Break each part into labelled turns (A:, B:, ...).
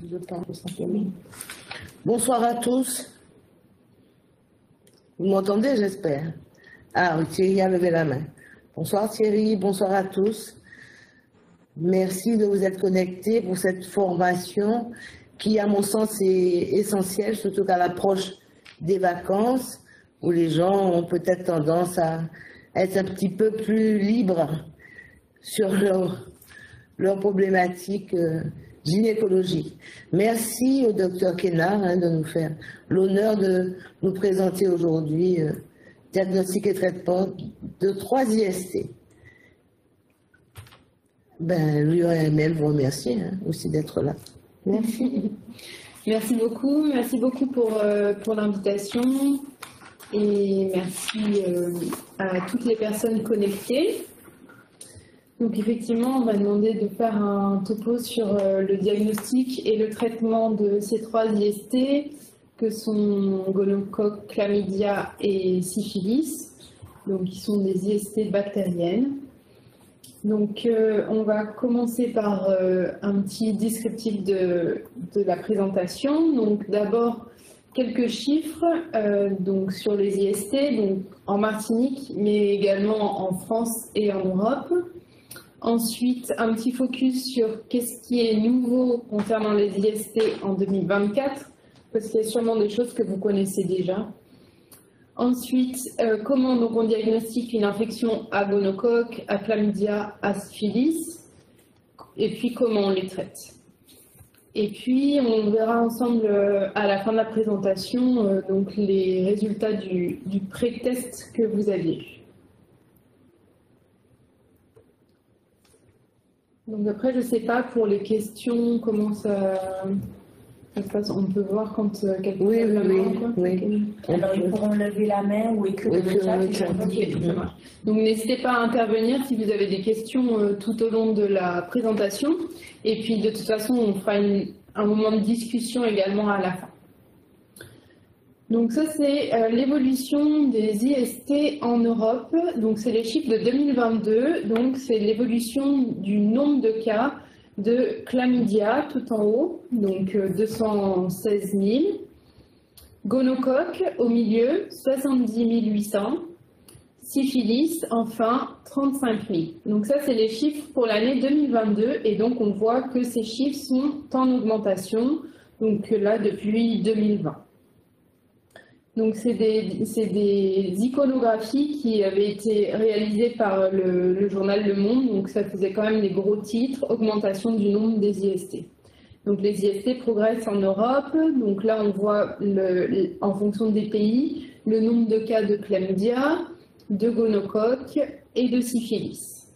A: Je parle simplement. Bonsoir à tous. Vous m'entendez, j'espère? Ah oui, Thierry a levé la main. Bonsoir Thierry, bonsoir à tous. Merci de vous être connectés pour cette formation qui, à mon sens, est essentielle, surtout qu'à l'approche des vacances, où les gens ont peut-être tendance à être un petit peu plus libres sur leurs problématiques gynécologiques. Merci au docteur Kénard de nous faire l'honneur de nous présenter aujourd'hui diagnostic et traitement de 3 IST. L'URML vous remercie aussi d'être là.
B: Merci. Merci beaucoup pour l'invitation et merci à toutes les personnes connectées. Donc effectivement, on m'a demandé de faire un topo sur le diagnostic et le traitement de ces 3 IST que sont gonocoque, chlamydia et syphilis, donc qui sont des IST bactériennes. Donc on va commencer par un petit descriptif de la présentation. Donc d'abord quelques chiffres donc sur les IST, donc en Martinique, mais également en France et en Europe. Ensuite, un petit focus sur qu'est-ce qui est nouveau concernant les IST en 2024, parce qu'il y a sûrement des choses que vous connaissez déjà. Ensuite, comment donc on diagnostique une infection à gonocoque, à chlamydia, à syphilis, et puis comment on les traite. Et puis, on verra ensemble à la fin de la présentation donc les résultats du pré-test que vous aviez eu. Donc après, je ne sais pas pour les questions, comment ça se passe. On peut voir quand quelqu'un lève la main.
A: Oui.
C: Alors, ils pourront lever la main ou écrire le chat.
B: Okay, ça marche. Donc n'hésitez pas à intervenir si vous avez des questions tout au long de la présentation. Et puis de toute façon, on fera un moment de discussion également à la fin. Donc ça, c'est l'évolution des IST en Europe. Donc c'est les chiffres de 2022. Donc c'est l'évolution du nombre de cas de chlamydia tout en haut, donc 216 000. Gonocoque au milieu, 70 800. Syphilis, enfin, 35 000. Donc ça, c'est les chiffres pour l'année 2022. Et donc on voit que ces chiffres sont en augmentation, donc là, depuis 2020. Donc c'est des iconographies qui avaient été réalisées par le journal Le Monde, donc ça faisait quand même des gros titres, augmentation du nombre des IST. Donc les IST progressent en Europe, donc là on voit en fonction des pays le nombre de cas de chlamydia, de gonocoque et de syphilis.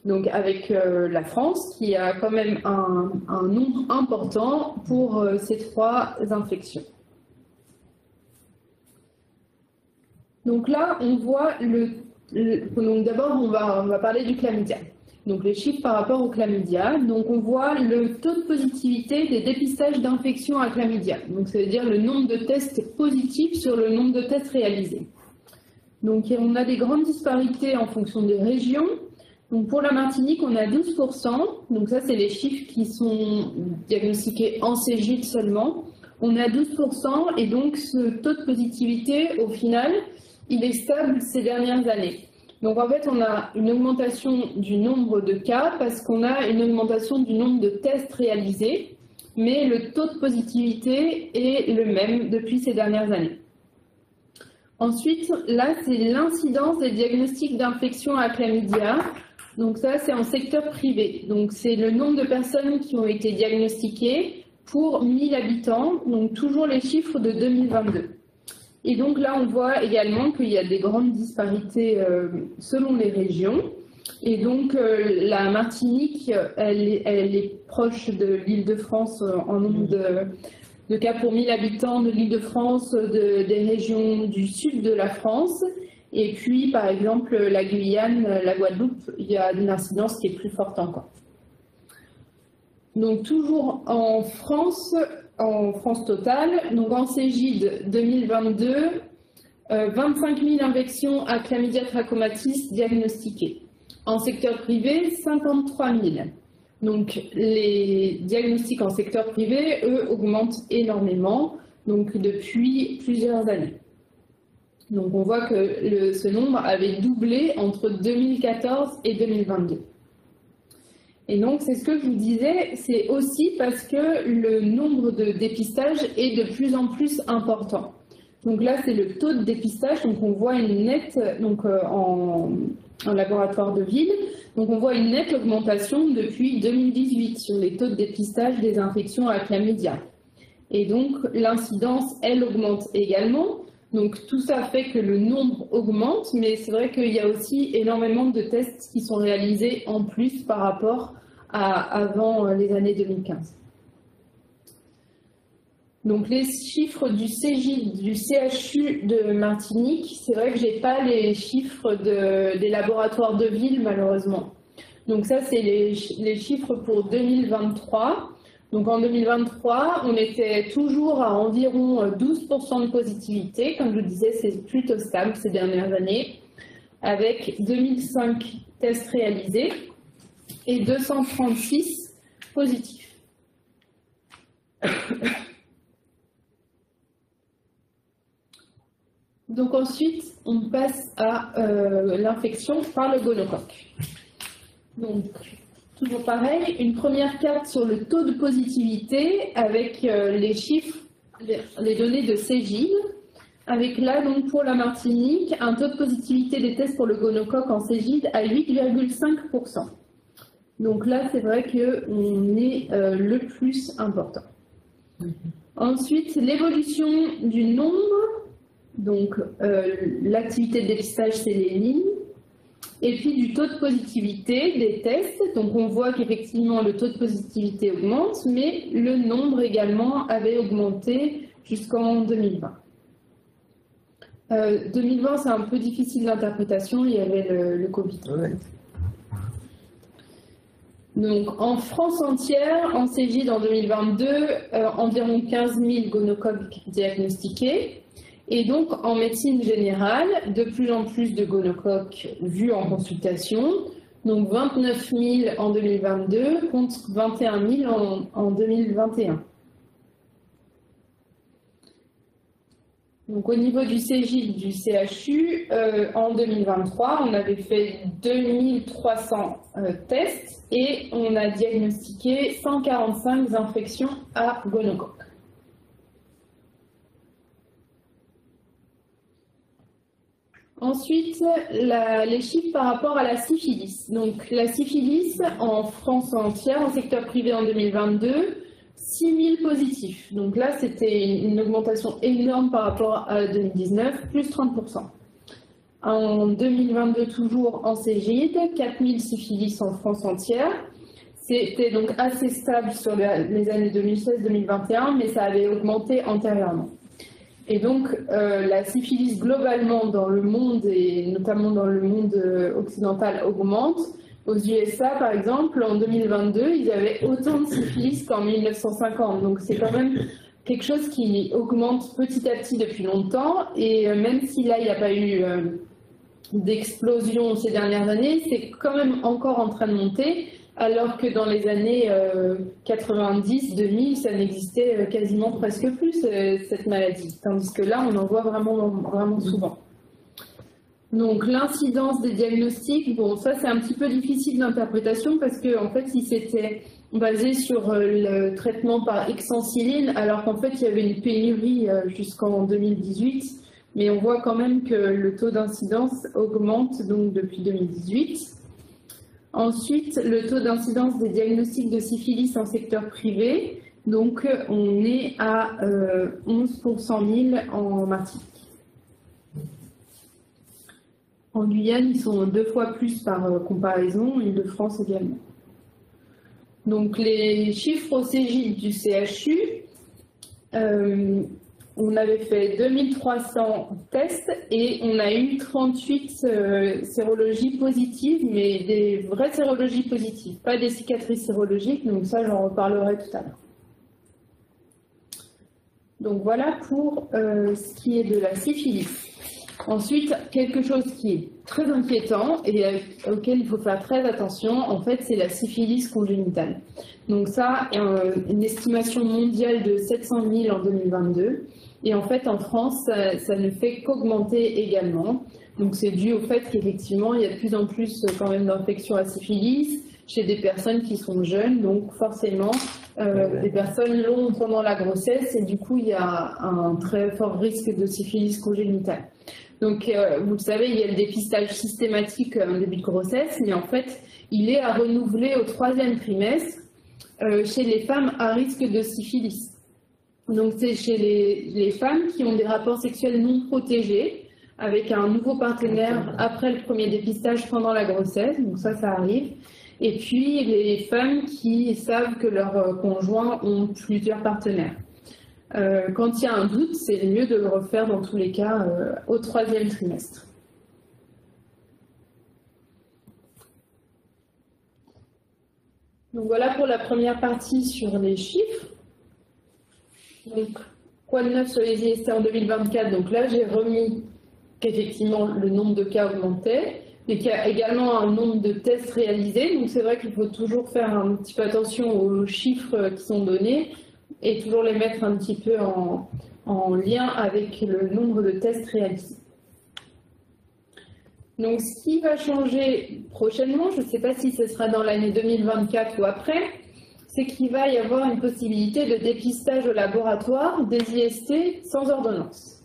B: Donc avec la France qui a quand même un nombre important pour ces 3 infections. Donc là, on voit donc d'abord, on va parler du chlamydia. Donc les chiffres par rapport au chlamydia. Donc on voit le taux de positivité des dépistages d'infections à chlamydia. Donc ça veut dire le nombre de tests positifs sur le nombre de tests réalisés. Donc on a des grandes disparités en fonction des régions. Donc pour la Martinique, on a 12%. Donc ça, c'est les chiffres qui sont diagnostiqués en Cégide seulement. On a 12% et donc ce taux de positivité, au final, il est stable ces dernières années. Donc en fait, on a une augmentation du nombre de cas parce qu'on a une augmentation du nombre de tests réalisés, mais le taux de positivité est le même depuis ces dernières années. Ensuite, là, c'est l'incidence des diagnostics d'infection à chlamydia. Donc ça, c'est en secteur privé. Donc c'est le nombre de personnes qui ont été diagnostiquées pour 1000 habitants, donc toujours les chiffres de 2022. Et donc là, on voit également qu'il y a des grandes disparités selon les régions. Et donc la Martinique, elle est proche de l'Île-de-France en nombre de cas pour 1000 habitants de l'Île-de-France, des régions du sud de la France. Et puis, par exemple, la Guyane, la Guadeloupe, il y a une incidence qui est plus forte encore. Donc toujours en France totale, donc en Cégide 2022, 25 000 infections à chlamydia trachomatis diagnostiquées. En secteur privé, 53 000. Donc les diagnostics en secteur privé, eux, augmentent énormément, donc depuis plusieurs années. Donc on voit que ce nombre avait doublé entre 2014 et 2022. Et donc c'est ce que je vous disais, c'est aussi parce que le nombre de dépistages est de plus en plus important. Donc là c'est le taux de dépistage, donc on voit une nette, donc en laboratoire de ville, donc on voit une nette augmentation depuis 2018 sur les taux de dépistage des infections à chlamydia. Et donc l'incidence, elle augmente également. Donc tout ça fait que le nombre augmente, mais c'est vrai qu'il y a aussi énormément de tests qui sont réalisés en plus par rapport à avant les années 2015. Donc les chiffres du CGID, du CHU de Martinique, c'est vrai que je n'ai pas les chiffres des laboratoires de ville malheureusement. Donc ça c'est les chiffres pour 2023. Donc en 2023, on était toujours à environ 12% de positivité. Comme je vous disais, c'est plutôt stable ces dernières années, avec 2005 tests réalisés et 236 positifs. Donc ensuite, on passe à l'infection par le gonocoque. Donc, toujours pareil, une première carte sur le taux de positivité avec les chiffres, les données de CGID, avec là, donc pour la Martinique, un taux de positivité des tests pour le gonocoque en CGID à 8,5%. Donc là, c'est vrai qu'on est le plus important. Ensuite, l'évolution du nombre, donc l'activité de dépistage, c'est les lignes. Et puis du taux de positivité des tests, donc on voit qu'effectivement le taux de positivité augmente, mais le nombre également avait augmenté jusqu'en 2020. 2020 c'est un peu difficile d'interprétation, il y avait le Covid. Ouais. Donc en France entière, en CGID en 2022, environ 15 000 gonocoques diagnostiqués. Et donc, en médecine générale, de plus en plus de gonocoques vus en consultation. Donc, 29 000 en 2022 contre 21 000 en 2021. Donc, au niveau du CGID, du CHU, en 2023, on avait fait 2300 tests et on a diagnostiqué 145 infections à gonocoques. Ensuite, les chiffres par rapport à la syphilis. Donc, la syphilis en France entière, en secteur privé en 2022, 6 000 positifs. Donc là, c'était une augmentation énorme par rapport à 2019, plus 30%. En 2022, toujours en CGID, 4 000 syphilis en France entière. C'était donc assez stable sur les années 2016-2021, mais ça avait augmenté antérieurement. Et donc, la syphilis globalement dans le monde, et notamment dans le monde occidental, augmente. Aux USA, par exemple, en 2022, ils avaient autant de syphilis qu'en 1950. Donc, c'est quand même quelque chose qui augmente petit à petit depuis longtemps. Et même si là, il n'y a pas eu d'explosion ces dernières années, c'est quand même encore en train de monter. Alors que dans les années 90-2000, ça n'existait quasiment presque plus, cette maladie. Tandis que là, on en voit vraiment souvent. Donc l'incidence des diagnostics, bon, ça c'est un petit peu difficile d'interprétation parce que en fait, si c'était basé sur le traitement par hexancilline, alors qu'en fait, il y avait une pénurie jusqu'en 2018, mais on voit quand même que le taux d'incidence augmente donc depuis 2018. Ensuite, le taux d'incidence des diagnostics de syphilis en secteur privé, donc on est à 11 pour 100 000 en Martinique. En Guyane, ils sont 2 fois plus par comparaison, Île-de-France également. Donc les chiffres au CGID du CHU, on avait fait 2300 tests et on a eu 38 sérologies positives, mais des vraies sérologies positives, pas des cicatrices sérologiques, donc ça j'en reparlerai tout à l'heure. Donc voilà pour ce qui est de la syphilis. Ensuite, quelque chose qui est très inquiétant et auquel il faut faire très attention, en fait, c'est la syphilis congénitale. Donc ça, une estimation mondiale de 700 000 en 2022. Et en fait, en France, ça ne fait qu'augmenter également. Donc c'est dû au fait qu'effectivement, il y a de plus en plus quand même d'infections à syphilis chez des personnes qui sont jeunes. Donc forcément, des personnes l'ont pendant la grossesse et du coup, il y a un très fort risque de syphilis congénitale. Donc vous le savez, il y a le dépistage systématique en début de grossesse, mais en fait, il est à renouveler au 3e trimestre chez les femmes à risque de syphilis. Donc c'est chez les femmes qui ont des rapports sexuels non protégés avec un nouveau partenaire après le premier dépistage pendant la grossesse, donc ça arrive. Et puis les femmes qui savent que leurs conjoints ont plusieurs partenaires. Quand il y a un doute, c'est mieux de le refaire dans tous les cas au 3e trimestre. Donc voilà pour la première partie sur les chiffres. Donc, quoi de neuf sur les IST en 2024? Donc là, j'ai remis qu'effectivement le nombre de cas augmentait, mais qu'il y a également un nombre de tests réalisés. Donc c'est vrai qu'il faut toujours faire un petit peu attention aux chiffres qui sont donnés et toujours les mettre un petit peu en lien avec le nombre de tests réalisés. Donc ce qui va changer prochainement, je ne sais pas si ce sera dans l'année 2024 ou après, c'est qu'il va y avoir une possibilité de dépistage au laboratoire des IST sans ordonnance.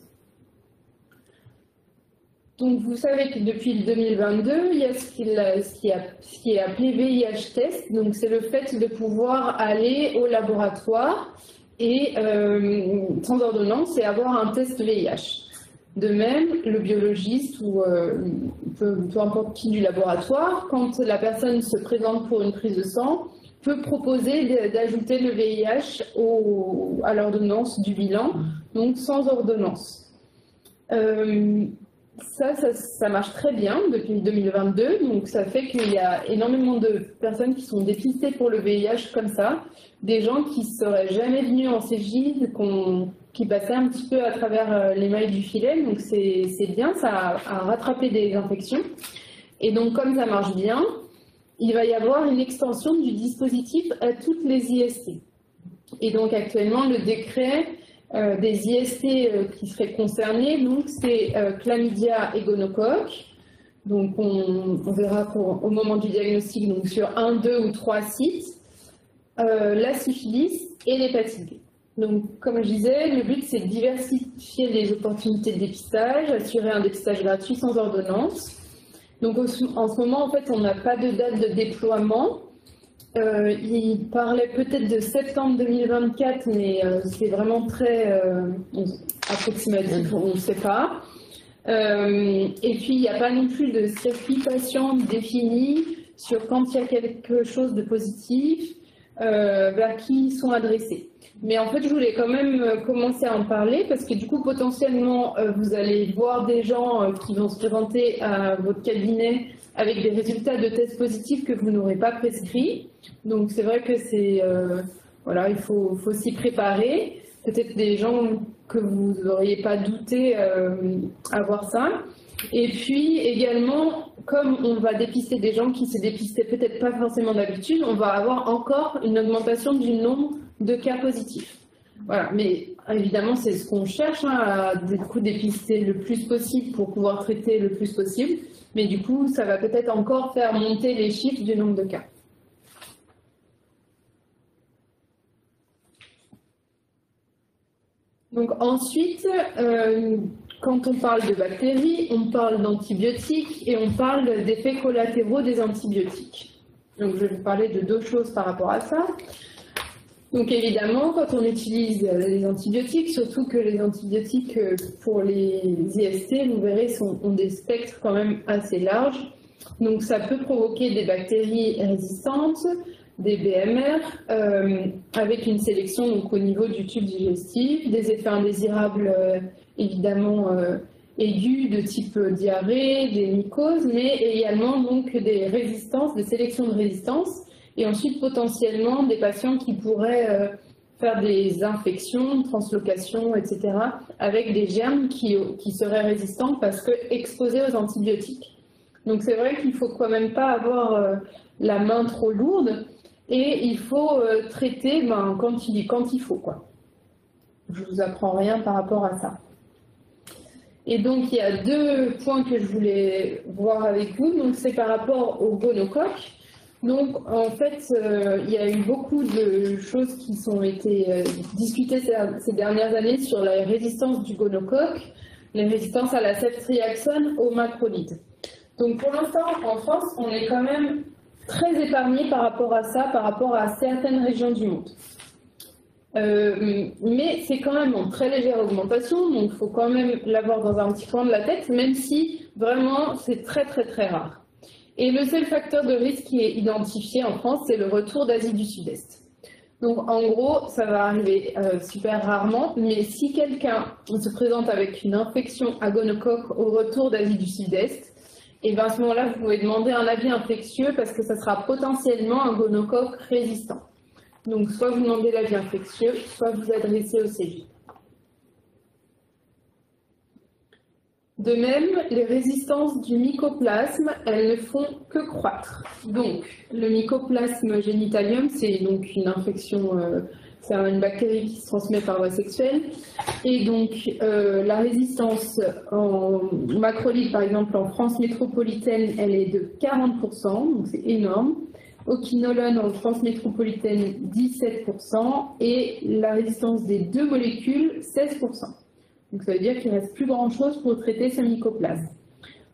B: Donc vous savez que depuis le 2022, il y a ce qui est appelé VIH test. Donc c'est le fait de pouvoir aller au laboratoire et sans ordonnance et avoir un test VIH. De même, le biologiste ou peu importe qui du laboratoire, quand la personne se présente pour une prise de sang, peut proposer d'ajouter le VIH à l'ordonnance du bilan, donc sans ordonnance. Ça marche très bien depuis 2022, donc ça fait qu'il y a énormément de personnes qui sont dépistées pour le VIH comme ça, des gens qui ne seraient jamais venus en CJ, qui passaient un petit peu à travers les mailles du filet, donc c'est bien, ça a rattrapé des infections. Et donc comme ça marche bien, il va y avoir une extension du dispositif à toutes les IST. Et donc actuellement, le décret des IST qui seraient concernés, donc c'est chlamydia et gonocoque. Donc on verra au moment du diagnostic donc sur 1, 2 ou 3 sites, la syphilis et l'hépatite B. Donc comme je disais, le but c'est de diversifier les opportunités de dépistage, assurer un dépistage gratuit sans ordonnance. Donc en ce moment, en fait, on n'a pas de date de déploiement. Il parlait peut-être de septembre 2024, mais c'est vraiment très approximatif, on ne sait pas. Et puis, il n'y a pas non plus de circuit patient défini sur quand il y a quelque chose de positif, vers qui ils sont adressés. Mais en fait, je voulais quand même commencer à en parler parce que du coup, potentiellement, vous allez voir des gens qui vont se présenter à votre cabinet avec des résultats de tests positifs que vous n'aurez pas prescrits. Donc, c'est vrai que voilà, il faut s'y préparer. Peut-être des gens que vous n'auriez pas douté avoir ça. Et puis également, comme on va dépister des gens qui se dépistaient peut-être pas forcément d'habitude, on va avoir encore une augmentation du nombre de cas positifs. Voilà, mais évidemment, c'est ce qu'on cherche, à du coup dépister le plus possible pour pouvoir traiter le plus possible. Mais du coup, ça va peut-être encore faire monter les chiffres du nombre de cas. Donc ensuite, quand on parle de bactéries, on parle d'antibiotiques et on parle d'effets collatéraux des antibiotiques. Donc je vais vous parler de deux choses par rapport à ça. Donc évidemment, quand on utilise les antibiotiques, surtout que les antibiotiques pour les IST, vous verrez, ont des spectres quand même assez larges. Donc ça peut provoquer des bactéries résistantes, des BMR, avec une sélection donc, au niveau du tube digestif, des effets indésirables évidemment aigus de type diarrhée, des mycoses, mais également donc, des résistances, des sélections de résistance, et ensuite potentiellement des patients qui pourraient faire des infections, translocations, etc., avec des germes qui seraient résistants parce que exposés aux antibiotiques. Donc c'est vrai qu'il ne faut quand même pas avoir la main trop lourde et il faut traiter quand il faut, quoi. Je ne vous apprends rien par rapport à ça. Et donc il y a 2 points que je voulais voir avec vous. Donc c'est par rapport au gonocoque. Donc, en fait, il y a eu beaucoup de choses qui ont été discutées ces dernières années sur la résistance du gonocoque, la résistance à la ceftriaxone, aux macrolides. Donc, pour l'instant, en France, on est quand même très épargné par rapport à ça, par rapport à certaines régions du monde. Mais c'est quand même en très légère augmentation, donc il faut quand même l'avoir dans un petit coin de la tête, même si vraiment c'est très très très rare. Et le seul facteur de risque qui est identifié en France, c'est le retour d'Asie du Sud-Est. Donc en gros, ça va arriver super rarement, mais si quelqu'un se présente avec une infection à gonocoque au retour d'Asie du Sud-Est, et bien à ce moment-là, vous pouvez demander un avis infectieux parce que ça sera potentiellement un gonocoque résistant. Donc soit vous demandez l'avis infectieux, soit vous adressez au CGID. De même, les résistances du mycoplasme, elles ne font que croître. Donc, le mycoplasme génitalium, c'est donc une infection, c'est une bactérie qui se transmet par voie sexuelle. Et donc, la résistance en macrolide, par exemple, en France métropolitaine, elle est de 40%, donc c'est énorme. Au quinolone, en France métropolitaine, 17%. Et la résistance des 2 molécules, 16%. Donc ça veut dire qu'il ne reste plus grand-chose pour traiter ce mycoplasme.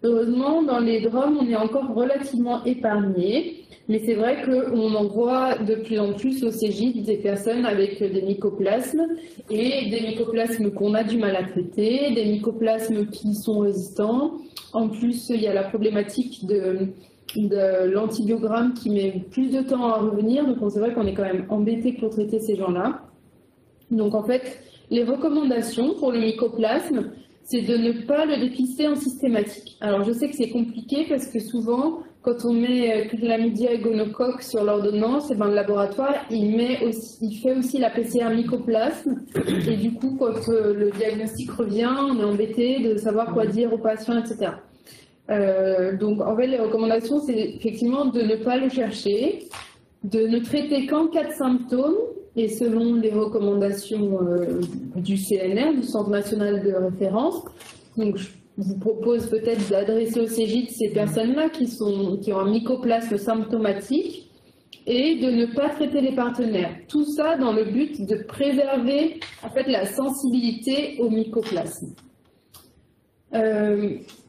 B: Heureusement, dans les DROM, on est encore relativement épargné, mais c'est vrai qu'on en voit de plus en plus au CGID des personnes avec des mycoplasmes, et des mycoplasmes qu'on a du mal à traiter, des mycoplasmes qui sont résistants. En plus, il y a la problématique de l'antibiogramme qui met plus de temps à revenir, donc c'est vrai qu'on est quand même embêté pour traiter ces gens-là. Donc en fait, les recommandations pour le mycoplasme, c'est de ne pas le dépister en systématique. Alors je sais que c'est compliqué parce que souvent, quand on met chlamydia et gonocoque sur l'ordonnance, le laboratoire, il fait aussi la PCR mycoplasme. Et du coup, quand le diagnostic revient, on est embêté de savoir quoi dire aux patients, etc. Donc en fait, les recommandations, c'est effectivement de ne pas le chercher, de ne traiter qu'en cas de symptômes, et selon les recommandations du CNR, du Centre national de référence. Donc, je vous propose peut-être d'adresser au CGID ces personnes-là qui ont un mycoplasme symptomatique et de ne pas traiter les partenaires. Tout ça dans le but de préserver en fait, la sensibilité au mycoplasme.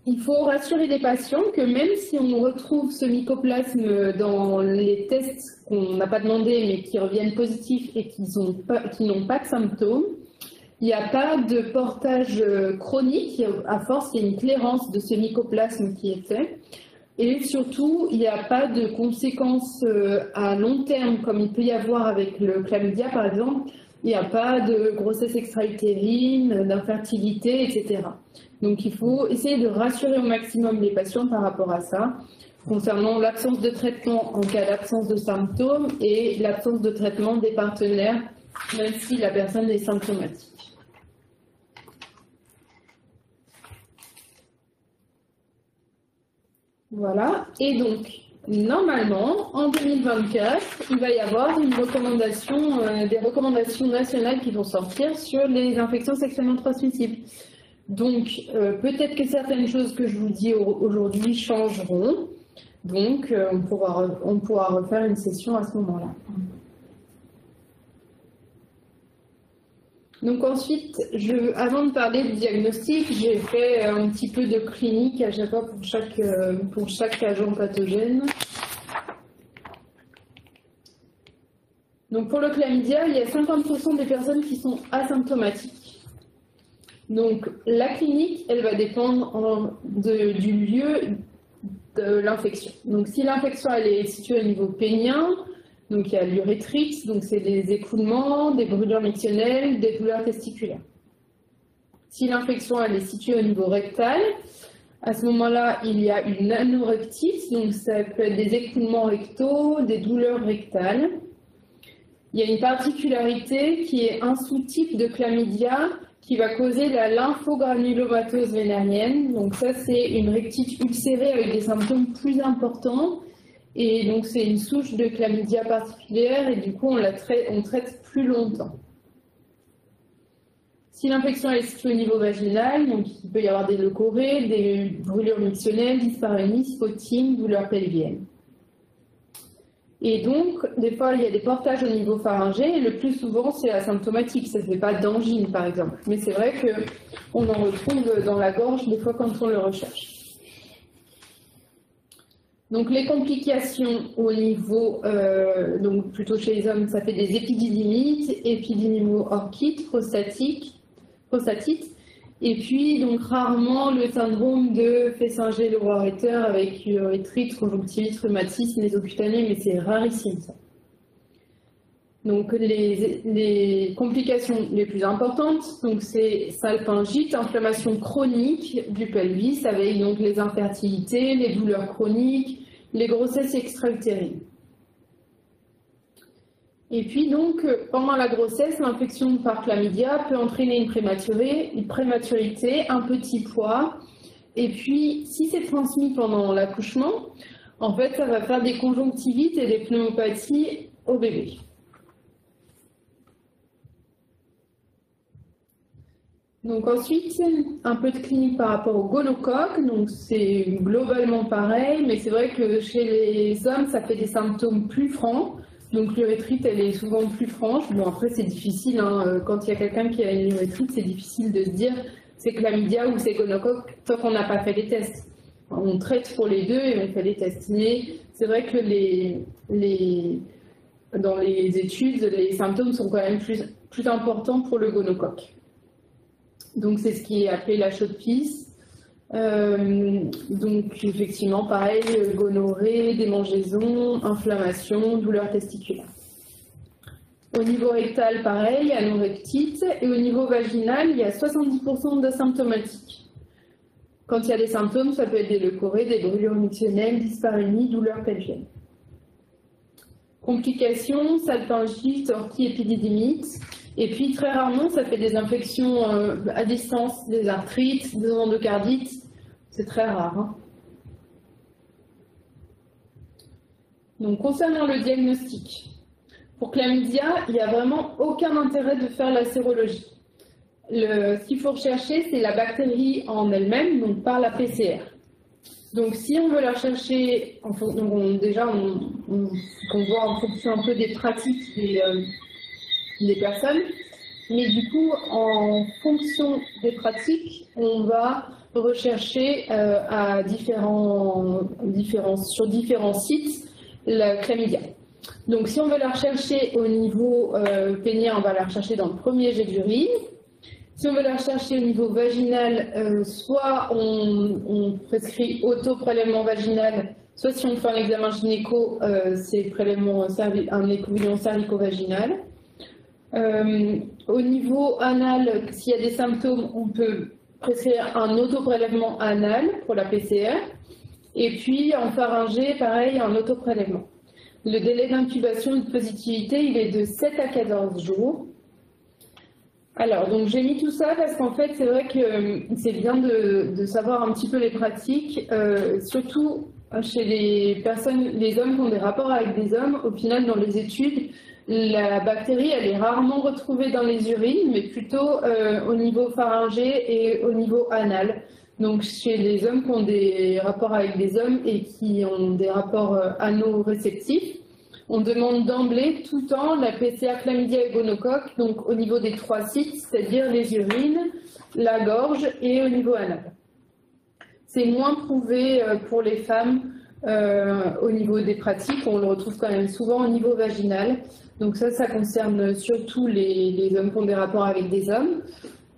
B: Il faut rassurer les patients que même si on retrouve ce mycoplasme dans les tests qu'on n'a pas demandé mais qui reviennent positifs et qui n'ont pas de symptômes, il n'y a pas de portage chronique, à force il y a une clairance de ce mycoplasme qui est fait. Et surtout, il n'y a pas de conséquences à long terme comme il peut y avoir avec le chlamydia par exemple. Il n'y a pas de grossesse extra-utérine, d'infertilité, etc. Donc il faut essayer de rassurer au maximum les patients par rapport à ça, concernant l'absence de traitement en cas d'absence de symptômes et l'absence de traitement des partenaires, même si la personne est symptomatique. Voilà, et donc normalement, en 2024, il va y avoir des recommandations nationales qui vont sortir sur les infections sexuellement transmissibles. Donc, peut-être que certaines choses que je vous dis aujourd'hui changeront. Donc, on pourra refaire une session à ce moment-là. Donc ensuite, avant de parler du diagnostic, j'ai fait un petit peu de clinique à chaque fois pour chaque agent pathogène. Donc pour le chlamydia, il y a 50% des personnes qui sont asymptomatiques. Donc la clinique, elle va dépendre du lieu de l'infection. Donc si l'infection elle est située au niveau pénien, donc il y a l'urétrix, donc c'est des écoulements, des brûlures mictionnelles, des douleurs testiculaires. Si l'infection elle est située au niveau rectal, à ce moment-là, il y a une anorexie, donc ça peut être des écoulements rectaux, des douleurs rectales. Il y a une particularité qui est un sous-type de chlamydia qui va causer la lymphogranulomatose vénérienne. Donc ça, c'est une rectite ulcérée avec des symptômes plus importants. Et donc c'est une souche de chlamydia particulière et du coup on traite plus longtemps. Si l'infection est située au niveau vaginal, donc il peut y avoir des leucorrhées, des brûlures mictionnelles, dyspareunie, spotting, douleurs pelviennes. Et donc, des fois, il y a des portages au niveau pharyngé, et le plus souvent, c'est asymptomatique. Ça ne fait pas d'angine, par exemple. Mais c'est vrai qu'on en retrouve dans la gorge, des fois, quand on le recherche. Donc, les complications au niveau, donc plutôt chez les hommes, ça fait des épididymites, épididymo-orchite, prostatite, et puis, donc, rarement le syndrome de Fessinger-Leroy-Ritter avec urétrite, conjonctivite, rhumatisme, nésocutané, mais c'est rarissime, ça. Donc, les complications les plus importantes, donc c'est salpingite, inflammation chronique du pelvis, avec donc les infertilités, les douleurs chroniques, les grossesses extra-utérines. Et puis donc, pendant la grossesse, l'infection par chlamydia peut entraîner une prématurité, un petit poids. Et puis, si c'est transmis pendant l'accouchement, en fait, ça va faire des conjonctivites et des pneumopathies au bébé. Donc ensuite, un peu de clinique par rapport au gonocoque. Donc c'est globalement pareil, mais c'est vrai que chez les hommes, ça fait des symptômes plus francs. Donc l'urétrite, elle est souvent plus franche. Bon, après, c'est difficile. Hein. Quand il y a quelqu'un qui a une urétrite, c'est difficile de se dire c'est chlamydia ou c'est gonocoque tant qu'on n'a pas fait les tests. On traite pour les deux et on fait les tests. Mais c'est vrai que dans les études, les symptômes sont quand même plus importants pour le gonocoque. Donc c'est ce qui est appelé la chaude-pisse. Donc effectivement, pareil, gonorrhée, démangeaison, inflammation, douleur testiculaire. Au niveau rectal, pareil, anorectite. Et au niveau vaginal, il y a 70% d'asymptomatiques. Quand il y a des symptômes, ça peut être des leucorrhées, des brûlures mictionnelles, dyspareunie, douleur pelvienne. Complications, salpingite, orchie, épididymites. Et puis très rarement, ça fait des infections à distance, des arthrites, des endocardites. C'est très rare. Hein. Donc concernant le diagnostic, pour chlamydia, il n'y a vraiment aucun intérêt de faire la sérologie. Ce qu'il faut rechercher, c'est la bactérie en elle-même, donc par la PCR. Donc si on veut la rechercher, on voit en fonction un peu des pratiques des personnes, mais du coup, en fonction des pratiques, on va rechercher sur différents sites la chlamydia. Donc si on veut la rechercher au niveau pénien, on va la rechercher dans le premier jet d'urine. Si on veut la rechercher au niveau vaginal, soit on prescrit auto-prélèvement vaginal, soit si on fait un examen gynéco, c'est un écouvillon cervico-vaginal. Au niveau anal, s'il y a des symptômes, on peut prescrire un autoprélèvement anal pour la PCR. Et puis en pharyngée, pareil, un autoprélèvement. Le délai d'incubation et de positivité, il est de 7 à 14 jours. Alors, donc j'ai mis tout ça parce qu'en fait, c'est vrai que c'est bien de savoir un petit peu les pratiques, surtout chez les hommes qui ont des rapports avec des hommes. Au final, dans les études, la bactérie, elle est rarement retrouvée dans les urines, mais plutôt au niveau pharyngé et au niveau anal. Donc, chez les hommes qui ont des rapports avec des hommes et qui ont des rapports anoréceptifs, on demande d'emblée tout le temps la PCR chlamydia et gonocoque, donc au niveau des 3 sites, c'est-à-dire les urines, la gorge et au niveau anal. C'est moins prouvé pour les femmes au niveau des pratiques, on le retrouve quand même souvent au niveau vaginal. Donc ça concerne surtout les hommes qui ont des rapports avec des hommes.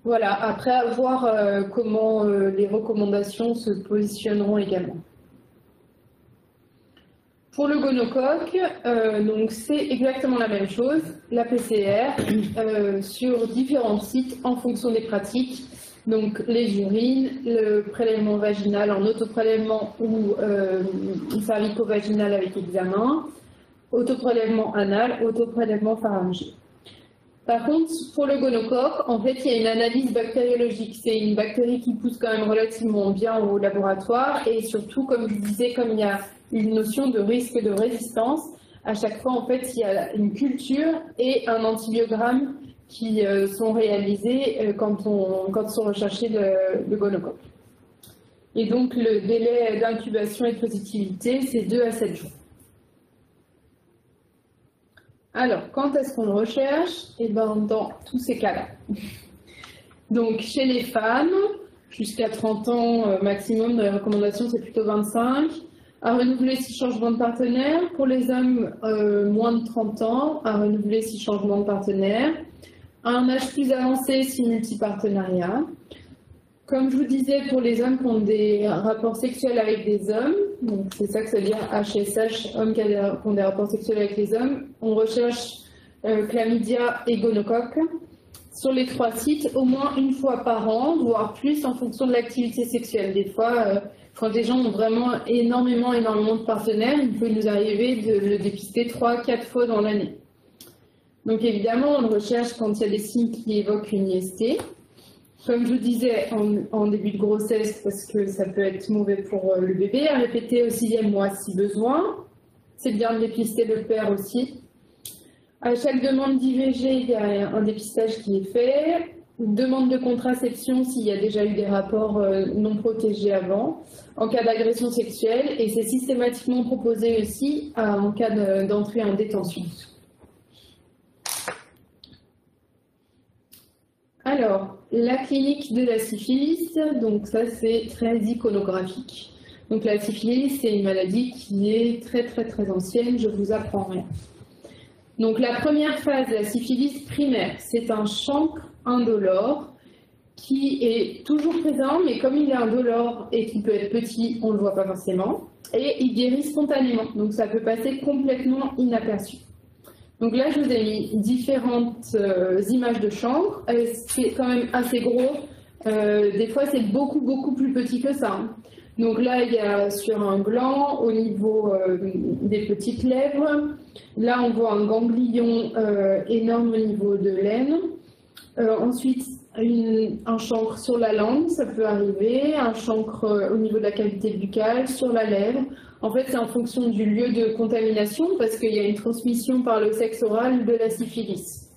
B: Voilà, après à voir comment les recommandations se positionneront également. Pour le gonocoque, donc c'est exactement la même chose, la PCR sur différents sites en fonction des pratiques. Donc les urines, le prélèvement vaginal en autoprélèvement ou cervico-vaginal avec examen, autoprélèvement anal, autoprélèvement pharyngé. Par contre, pour le gonocoque, en fait, il y a une analyse bactériologique. C'est une bactérie qui pousse quand même relativement bien au laboratoire et surtout, comme je disais, comme il y a une notion de risque de résistance, à chaque fois, en fait, il y a une culture et un antibiogramme qui sont réalisés quand sont recherchés le gonocoque. Et donc, le délai d'incubation et de positivité, c'est 2 à 7 jours. Alors, quand est-ce qu'on le recherche? Eh bien, dans tous ces cas-là. Donc, chez les femmes, jusqu'à 30 ans maximum, dans les recommandations, c'est plutôt 25. À renouveler 6 changements de partenaire. Pour les hommes, moins de 30 ans, à renouveler 6 changements de partenaire. À un âge plus avancé, 6 multipartenariats. Comme je vous disais, pour les hommes qui ont des rapports sexuels avec des hommes, donc c'est ça que ça veut dire HSH, hommes qui ont des rapports sexuels avec les hommes, on recherche chlamydia et gonocoque sur les 3 sites au moins une fois par an, voire plus en fonction de l'activité sexuelle. Des fois, quand des gens ont vraiment énormément de partenaires, il peut nous arriver de le dépister 3-4 fois dans l'année. Donc évidemment, on le recherche quand il y a des signes qui évoquent une IST. Comme je vous disais en début de grossesse, parce que ça peut être mauvais pour le bébé, à répéter au 6e mois si besoin. C'est bien de dépister le père aussi. À chaque demande d'IVG, il y a un dépistage qui est fait. Demande de contraception s'il y a déjà eu des rapports non protégés avant. En cas d'agression sexuelle, et c'est systématiquement proposé aussi en cas d'entrée en détention. Alors, la clinique de la syphilis, donc ça c'est très iconographique. Donc la syphilis, c'est une maladie qui est très ancienne, je vous apprends rien. Donc la première phase, la syphilis primaire, c'est un chancre indolore qui est toujours présent, mais comme il est indolore et qu'il peut être petit, on ne le voit pas forcément, et il guérit spontanément, donc ça peut passer complètement inaperçu. Donc là, je vous ai mis différentes images de chancre. C'est quand même assez gros. Des fois, c'est beaucoup plus petit que ça. Donc là, il y a sur un gland, au niveau des petites lèvres. Là, on voit un ganglion énorme au niveau de l'aine. Ensuite, un chancre sur la langue, ça peut arriver. Un chancre au niveau de la cavité buccale, sur la lèvre. En fait, c'est en fonction du lieu de contamination parce qu'il y a une transmission par le sexe oral de la syphilis.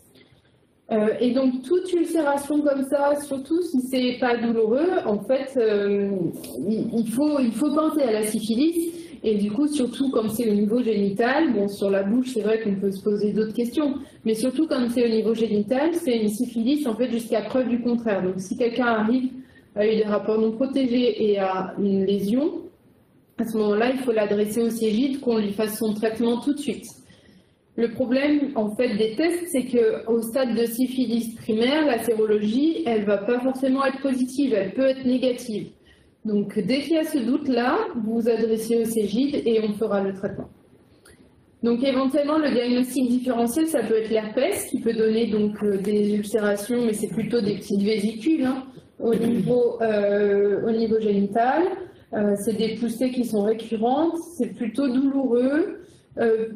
B: Et donc, toute ulcération comme ça, surtout si c'est pas douloureux, en fait, il faut penser à la syphilis. Et du coup, surtout quand c'est au niveau génital, bon, sur la bouche, c'est vrai qu'on peut se poser d'autres questions, mais surtout quand c'est au niveau génital, c'est une syphilis, en fait, jusqu'à preuve du contraire. Donc, si quelqu'un arrive à eu des rapports non protégés et à une lésion, à ce moment-là, il faut l'adresser au siégide, qu'on lui fasse son traitement tout de suite. Le problème, en fait, des tests, c'est qu'au stade de syphilis primaire, la sérologie, elle ne va pas forcément être positive, elle peut être négative. Donc, dès qu'il y a ce doute-là, vous vous adressez au siégide et on fera le traitement. Donc, éventuellement, le diagnostic différentiel, ça peut être l'herpès, qui peut donner donc des ulcérations, mais c'est plutôt des petites vésicules hein, au niveau génital. C'est des poussées qui sont récurrentes, c'est plutôt douloureux.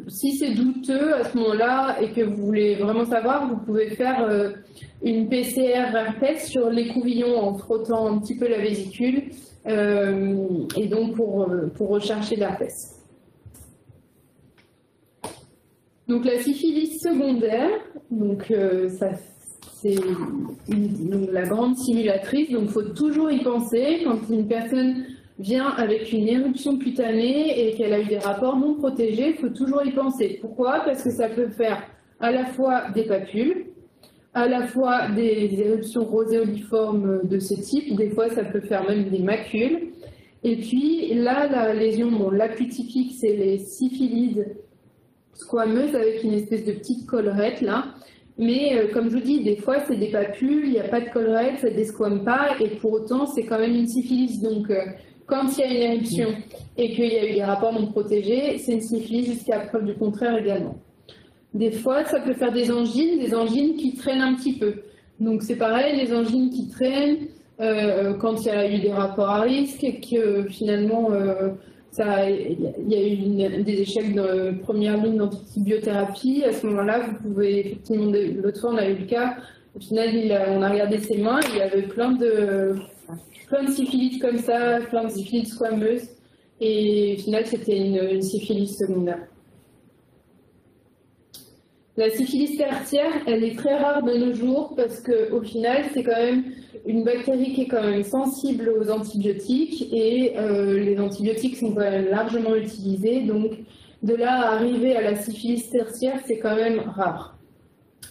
B: Si c'est douteux à ce moment-là et que vous voulez vraiment savoir, vous pouvez faire une PCR herpès sur l'écouvillon en frottant un petit peu la vésicule et donc pour rechercher l'herpès. Donc la syphilis secondaire, donc c'est la grande simulatrice, donc il faut toujours y penser quand une personne vient avec une éruption cutanée et qu'elle a eu des rapports non protégés, il faut toujours y penser. Pourquoi? Parce que ça peut faire à la fois des papules, à la fois des éruptions roséoliformes de ce type, des fois ça peut faire même des macules. Et puis là, la lésion, bon, la plus typique, c'est les syphilides squameuses avec une espèce de petite collerette là. Mais comme je vous dis, des fois c'est des papules, il n'y a pas de collerette, ça ne desquame pas, et pour autant c'est quand même une syphilis. Donc quand il y a une éruption et qu'il y a eu des rapports non protégés, c'est une syphilis jusqu'à preuve du contraire également. Des fois, ça peut faire des angines qui traînent un petit peu. Donc c'est pareil, les angines qui traînent quand il y a eu des rapports à risque et que finalement il y a eu des échecs de première ligne d'antibiothérapie. À ce moment-là, vous pouvez effectivement, l'autre fois on a eu le cas, au final on a regardé ses mains, il y avait plein de syphilis comme ça, plein de syphilis squameuses, et au final c'était une syphilis secondaire. La syphilis tertiaire, elle est très rare de nos jours parce qu'au final, c'est quand même une bactérie qui est quand même sensible aux antibiotiques et les antibiotiques sont quand même largement utilisés. Donc, de là à arriver à la syphilis tertiaire, c'est quand même rare.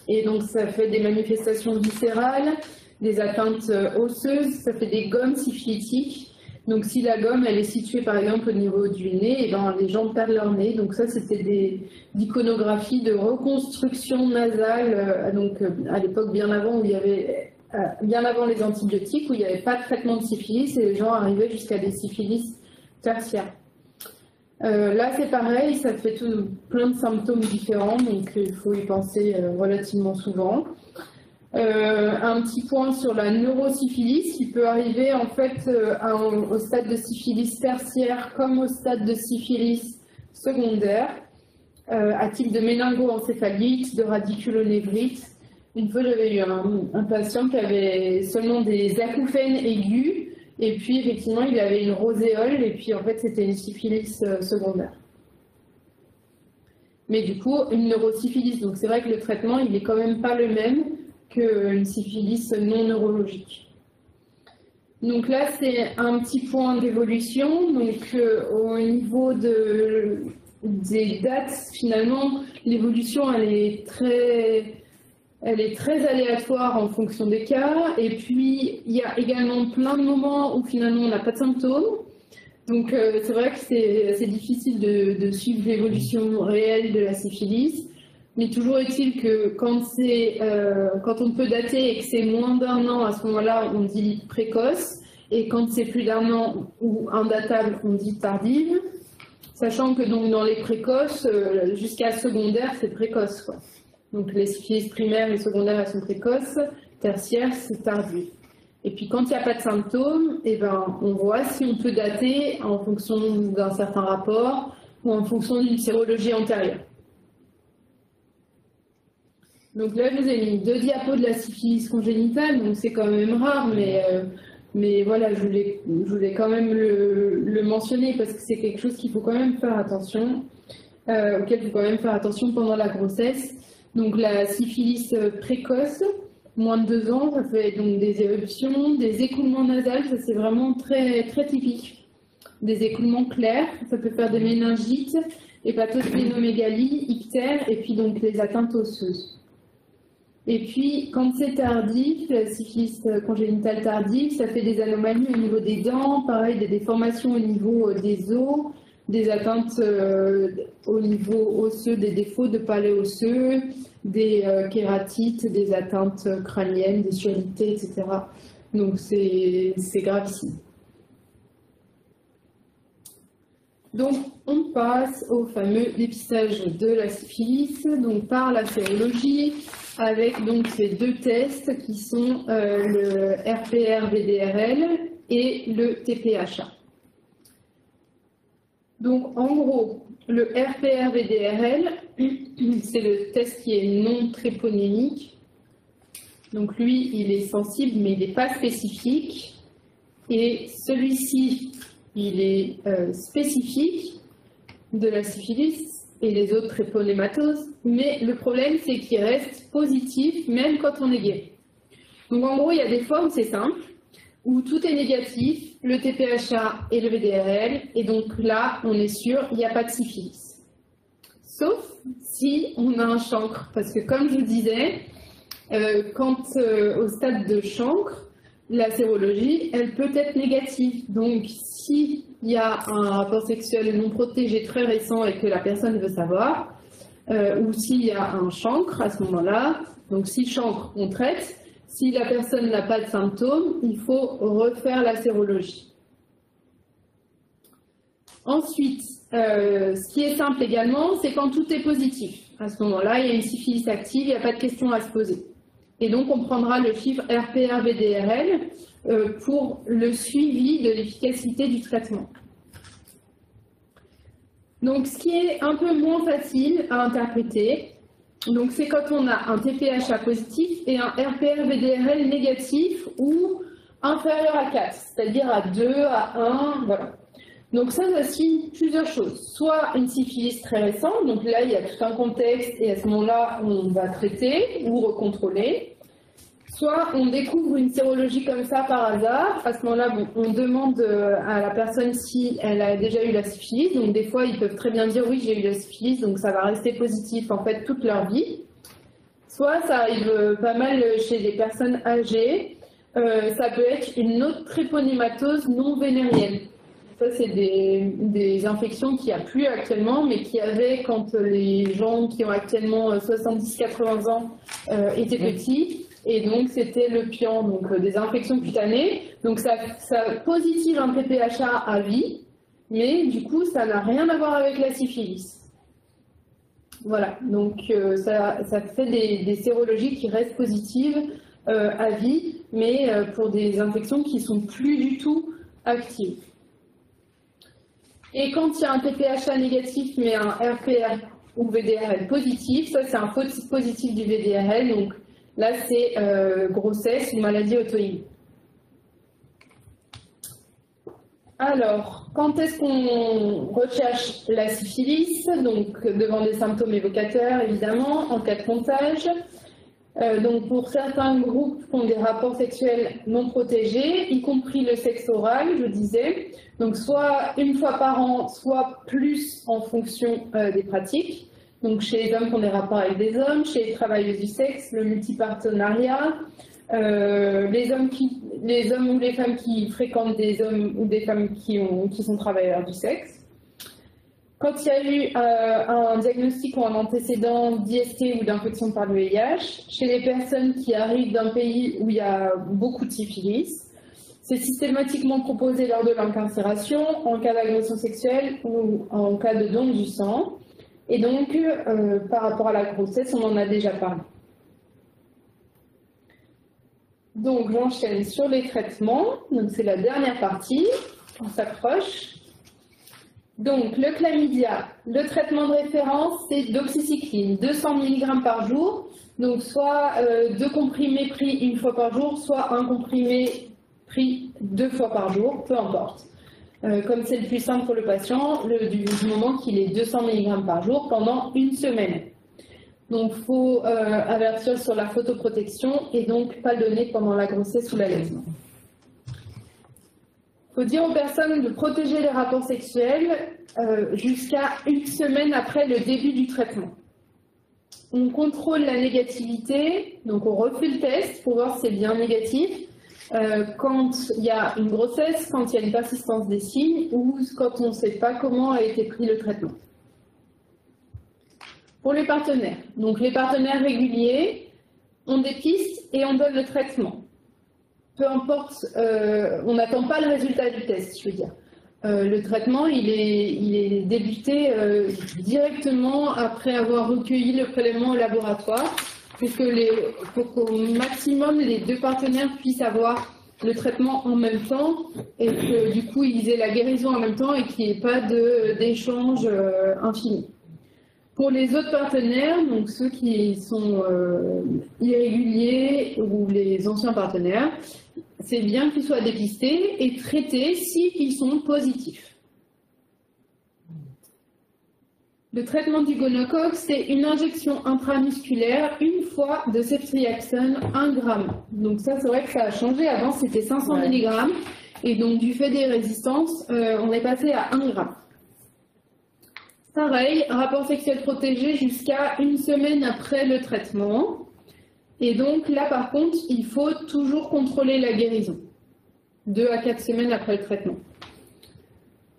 B: Et donc, ça fait des manifestations viscérales, des atteintes osseuses, ça fait des gommes syphilitiques. Donc si la gomme elle est située par exemple au niveau du nez, et ben, les gens perdent leur nez. Donc ça c'était des iconographies de reconstruction nasale, donc à l'époque bien avant où il y avait bien avant les antibiotiques où il n'y avait pas de traitement de syphilis et les gens arrivaient jusqu'à des syphilis tertiaires. Là c'est pareil, ça fait plein de symptômes différents, donc il faut y penser relativement souvent. Un petit point sur la neurosyphilis qui peut arriver en fait au stade de syphilis tertiaire comme au stade de syphilis secondaire à type de méningoencéphalite, de radiculonévrite. Une fois j'avais eu un patient qui avait seulement des acouphènes aigus et puis effectivement il avait une roséole et puis en fait c'était une syphilis secondaire. Mais du coup une neurosyphilis, donc c'est vrai que le traitement il est quand même pas le même qu'une syphilis non neurologique. Donc là, c'est un petit point d'évolution. Donc au niveau des dates, finalement, l'évolution elle est très aléatoire en fonction des cas. Et puis, il y a également plein de moments où finalement on n'a pas de symptômes. Donc c'est vrai que c'est assez difficile de suivre l'évolution réelle de la syphilis. Mais toujours est-il que quand on peut dater et que c'est moins d'1 an, à ce moment-là, on dit précoce. Et quand c'est plus d'1 an ou indatable, on dit tardive. Sachant que donc, dans les précoces, jusqu'à secondaire, c'est précoce, quoi. Donc les syphilis primaires et secondaires, elles sont précoces. Tertiaire, c'est tardif. Et puis quand il n'y a pas de symptômes, eh ben, on voit si on peut dater en fonction d'un certain rapport ou en fonction d'une sérologie antérieure. Donc là, je vous ai mis 2 diapos de la syphilis congénitale, donc c'est quand même rare, mais voilà, je voulais quand même le mentionner parce que c'est quelque chose qu'il faut quand même faire attention, auquel il faut quand même faire attention pendant la grossesse. Donc la syphilis précoce, moins de 2 ans, ça fait donc des éruptions, des écoulements nasales, ça c'est vraiment très, très typique. Des écoulements clairs, ça peut faire des méningites, hépatosplénomégalie, ictère, et puis donc les atteintes osseuses. Et puis, quand c'est tardif, la syphilis congénitale tardive, ça fait des anomalies au niveau des dents, pareil, des déformations au niveau des os, des atteintes au niveau osseux, des défauts de palais osseux, des kératites, des atteintes crâniennes, des suavités, etc. Donc, c'est gravissime. Donc, on passe au fameux dépistage de la syphilis, donc par la sérologie, avec donc ces 2 tests qui sont le RPR-VDRL et le TPHA. Donc, en gros, le RPR-VDRL, c'est le test qui est non tréponémique. Donc, lui, il est sensible, mais il n'est pas spécifique. Et celui-ci, il est spécifique de la syphilis et les autres tréponématoses, mais le problème c'est qu'il reste positif même quand on est guéri. Donc en gros, il y a des fois où c'est simple, où tout est négatif, le TPHA et le VDRL, et donc là, on est sûr, il n'y a pas de syphilis. Sauf si on a un chancre, parce que comme je vous disais, au stade de chancre, la sérologie, elle peut être négative. Donc, s'il y a un rapport sexuel non protégé très récent et que la personne veut savoir, ou s'il y a un chancre à ce moment-là, donc si chancre, on traite. Si la personne n'a pas de symptômes, il faut refaire la sérologie. Ensuite, ce qui est simple également, c'est quand tout est positif. À ce moment-là, il y a une syphilis active, il n'y a pas de question à se poser. Et donc, on prendra le chiffre RPR-VDRL pour le suivi de l'efficacité du traitement. Donc, ce qui est un peu moins facile à interpréter, donc c'est quand on a un TPHA positif et un RPR-VDRL négatif ou inférieur à 4, c'est-à-dire à 2, à 1, voilà. Donc ça signe plusieurs choses. Soit une syphilis très récente, donc là il y a tout un contexte et à ce moment-là on va traiter ou recontrôler. Soit on découvre une sérologie comme ça par hasard. À ce moment-là, bon, on demande à la personne si elle a déjà eu la syphilis. Donc des fois, ils peuvent très bien dire oui, j'ai eu la syphilis, donc ça va rester positif en fait toute leur vie. Soit ça arrive pas mal chez les personnes âgées. Ça peut être une autre tréponématose non vénérienne. Ça, c'est des infections qu'il n'y a plus actuellement, mais qu'il y avait quand les gens qui ont actuellement 70-80 ans étaient petits. Et donc, c'était le pian, donc des infections cutanées. Donc, ça positive un PPHA à vie, mais du coup, ça n'a rien à voir avec la syphilis. Voilà, donc ça fait des sérologies qui restent positives à vie, mais pour des infections qui ne sont plus du tout actives. Et quand il y a un PPHA négatif, mais un RPR ou VDRL positif, ça c'est un faux positif du VDRL, donc là c'est grossesse ou maladie auto-immune. Alors, quand est-ce qu'on recherche la syphilis? Donc devant des symptômes évocateurs évidemment, en cas de comptage. Donc pour certains groupes qui ont des rapports sexuels non protégés, y compris le sexe oral, je disais, donc soit une fois par an, soit plus en fonction des pratiques. Donc chez les hommes qui ont des rapports avec des hommes, chez les travailleuses du sexe, le multipartenariat, les hommes ou les femmes qui fréquentent des hommes ou des femmes qui sont travailleurs du sexe. Quand il y a eu un diagnostic ou un antécédent d'IST ou d'infection par le VIH, chez les personnes qui arrivent d'un pays où il y a beaucoup de syphilis, c'est systématiquement proposé lors de l'incarcération, en cas d'agression sexuelle ou en cas de don du sang. Et donc, par rapport à la grossesse, on en a déjà parlé. Donc, j'enchaîne sur les traitements. Donc, c'est la dernière partie. On s'approche. Donc, le chlamydia, le traitement de référence, c'est doxycycline, 200 mg par jour. Donc, soit 2 comprimés pris une fois par jour, soit un comprimé pris 2 fois par jour, peu importe. Comme c'est le plus simple pour le patient, du moment qu'il est 200 mg par jour pendant une semaine. Donc, il faut avertir sur la photoprotection et donc pas le donner pendant la grossesse ou l'allaitement. Il faut dire aux personnes de protéger les rapports sexuels jusqu'à une semaine après le début du traitement. On contrôle la négativité, donc on refait le test pour voir si c'est bien négatif quand il y a une grossesse, quand il y a une persistance des signes ou quand on ne sait pas comment a été pris le traitement. Pour les partenaires, donc les partenaires réguliers, on dépiste et on donne le traitement. Peu importe, on n'attend pas le résultat du test, je veux dire. Le traitement, il est débuté directement après avoir recueilli le prélèvement au laboratoire, puisque pour qu'au maximum les 2 partenaires puissent avoir le traitement en même temps et que du coup ils aient la guérison en même temps et qu'il n'y ait pas d'échange infini. Pour les autres partenaires, donc ceux qui sont irréguliers ou les anciens partenaires, c'est bien qu'ils soient dépistés et traités s'ils sont positifs. Le traitement du gonocoque, c'est une injection intramusculaire une fois de ceftriaxone 1 g. Donc ça, c'est vrai que ça a changé. Avant, c'était 500 mg. Et donc, du fait des résistances, on est passé à 1 g. Pareil, rapport sexuel protégé jusqu'à une semaine après le traitement. Et donc là, par contre, il faut toujours contrôler la guérison. 2 à 4 semaines après le traitement.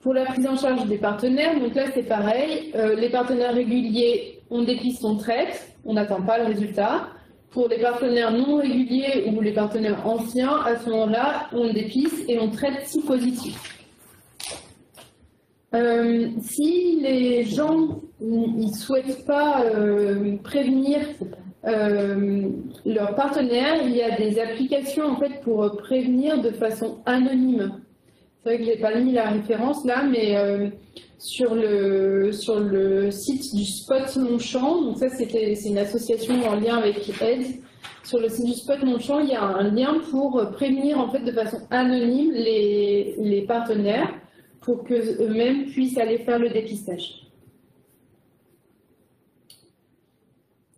B: Pour la prise en charge des partenaires, donc là c'est pareil. Les partenaires réguliers, on dépiste, on traite, on n'attend pas le résultat. Pour les partenaires non réguliers ou les partenaires anciens, à ce moment-là, on dépiste et on traite si positif. Si les gens ne souhaitent pas prévenir leurs partenaires, il y a des applications en fait pour prévenir de façon anonyme. C'est vrai que je n'ai pas mis la référence là, mais sur le site du Spot Montchamp, donc ça c'est une association en lien avec Aide. Sur le site du Spot Montchamp, il y a un lien pour prévenir en fait de façon anonyme les partenaires pour qu'eux-mêmes puissent aller faire le dépistage.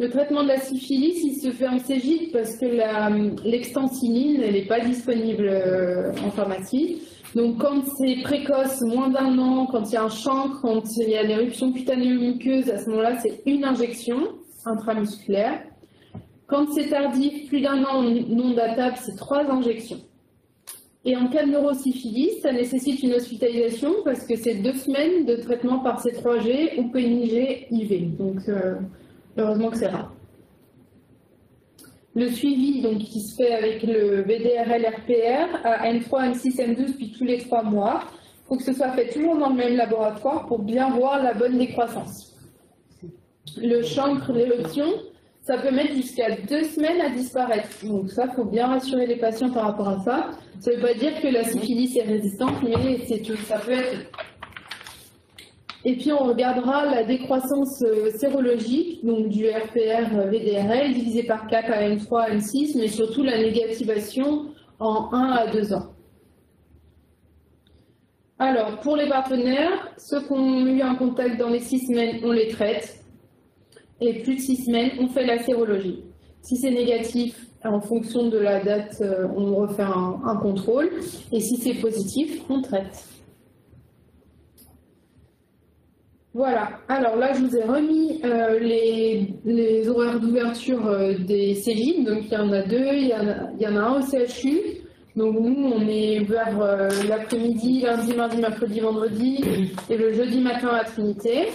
B: Le traitement de la syphilis, il se fait en cégide parce que l'extensiline, elle n'est pas disponible en pharmacie. Donc quand c'est précoce, moins d'1 an, quand il y a un chancre, quand il y a l'éruption cutaneo-muqueuse, à ce moment-là, c'est une injection intramusculaire. Quand c'est tardif, plus d'1 an non datable, c'est 3 injections. Et en cas de neurosyphilis, ça nécessite une hospitalisation parce que c'est 2 semaines de traitement par C3G ou PNIG IV. Donc heureusement que c'est rare. Le suivi donc, qui se fait avec le VDRL-RPR à N3, N6, N12 puis tous les 3 mois. Il faut que ce soit fait toujours dans le même laboratoire pour bien voir la bonne décroissance. Le chancre, l'éruption, ça peut mettre jusqu'à 2 semaines à disparaître. Donc ça, il faut bien rassurer les patients par rapport à ça. Ça ne veut pas dire que la syphilis est résistante, mais ça peut être... Et puis on regardera la décroissance sérologique, donc du RPR-VDRL divisé par 4 à N3, N6, mais surtout la négativation en 1 à 2 ans. Alors, pour les partenaires, ceux qui ont eu un contact dans les 6 semaines, on les traite. Et plus de 6 semaines, on fait la sérologie. Si c'est négatif, en fonction de la date, on refait un contrôle. Et si c'est positif, on traite. Voilà. Alors là, je vous ai remis les horaires d'ouverture des cégides. Donc il y en a 2. Il y en a un au CHU. Donc nous, on est vers l'après-midi, lundi, mardi, mercredi, vendredi, et le jeudi matin à Trinité.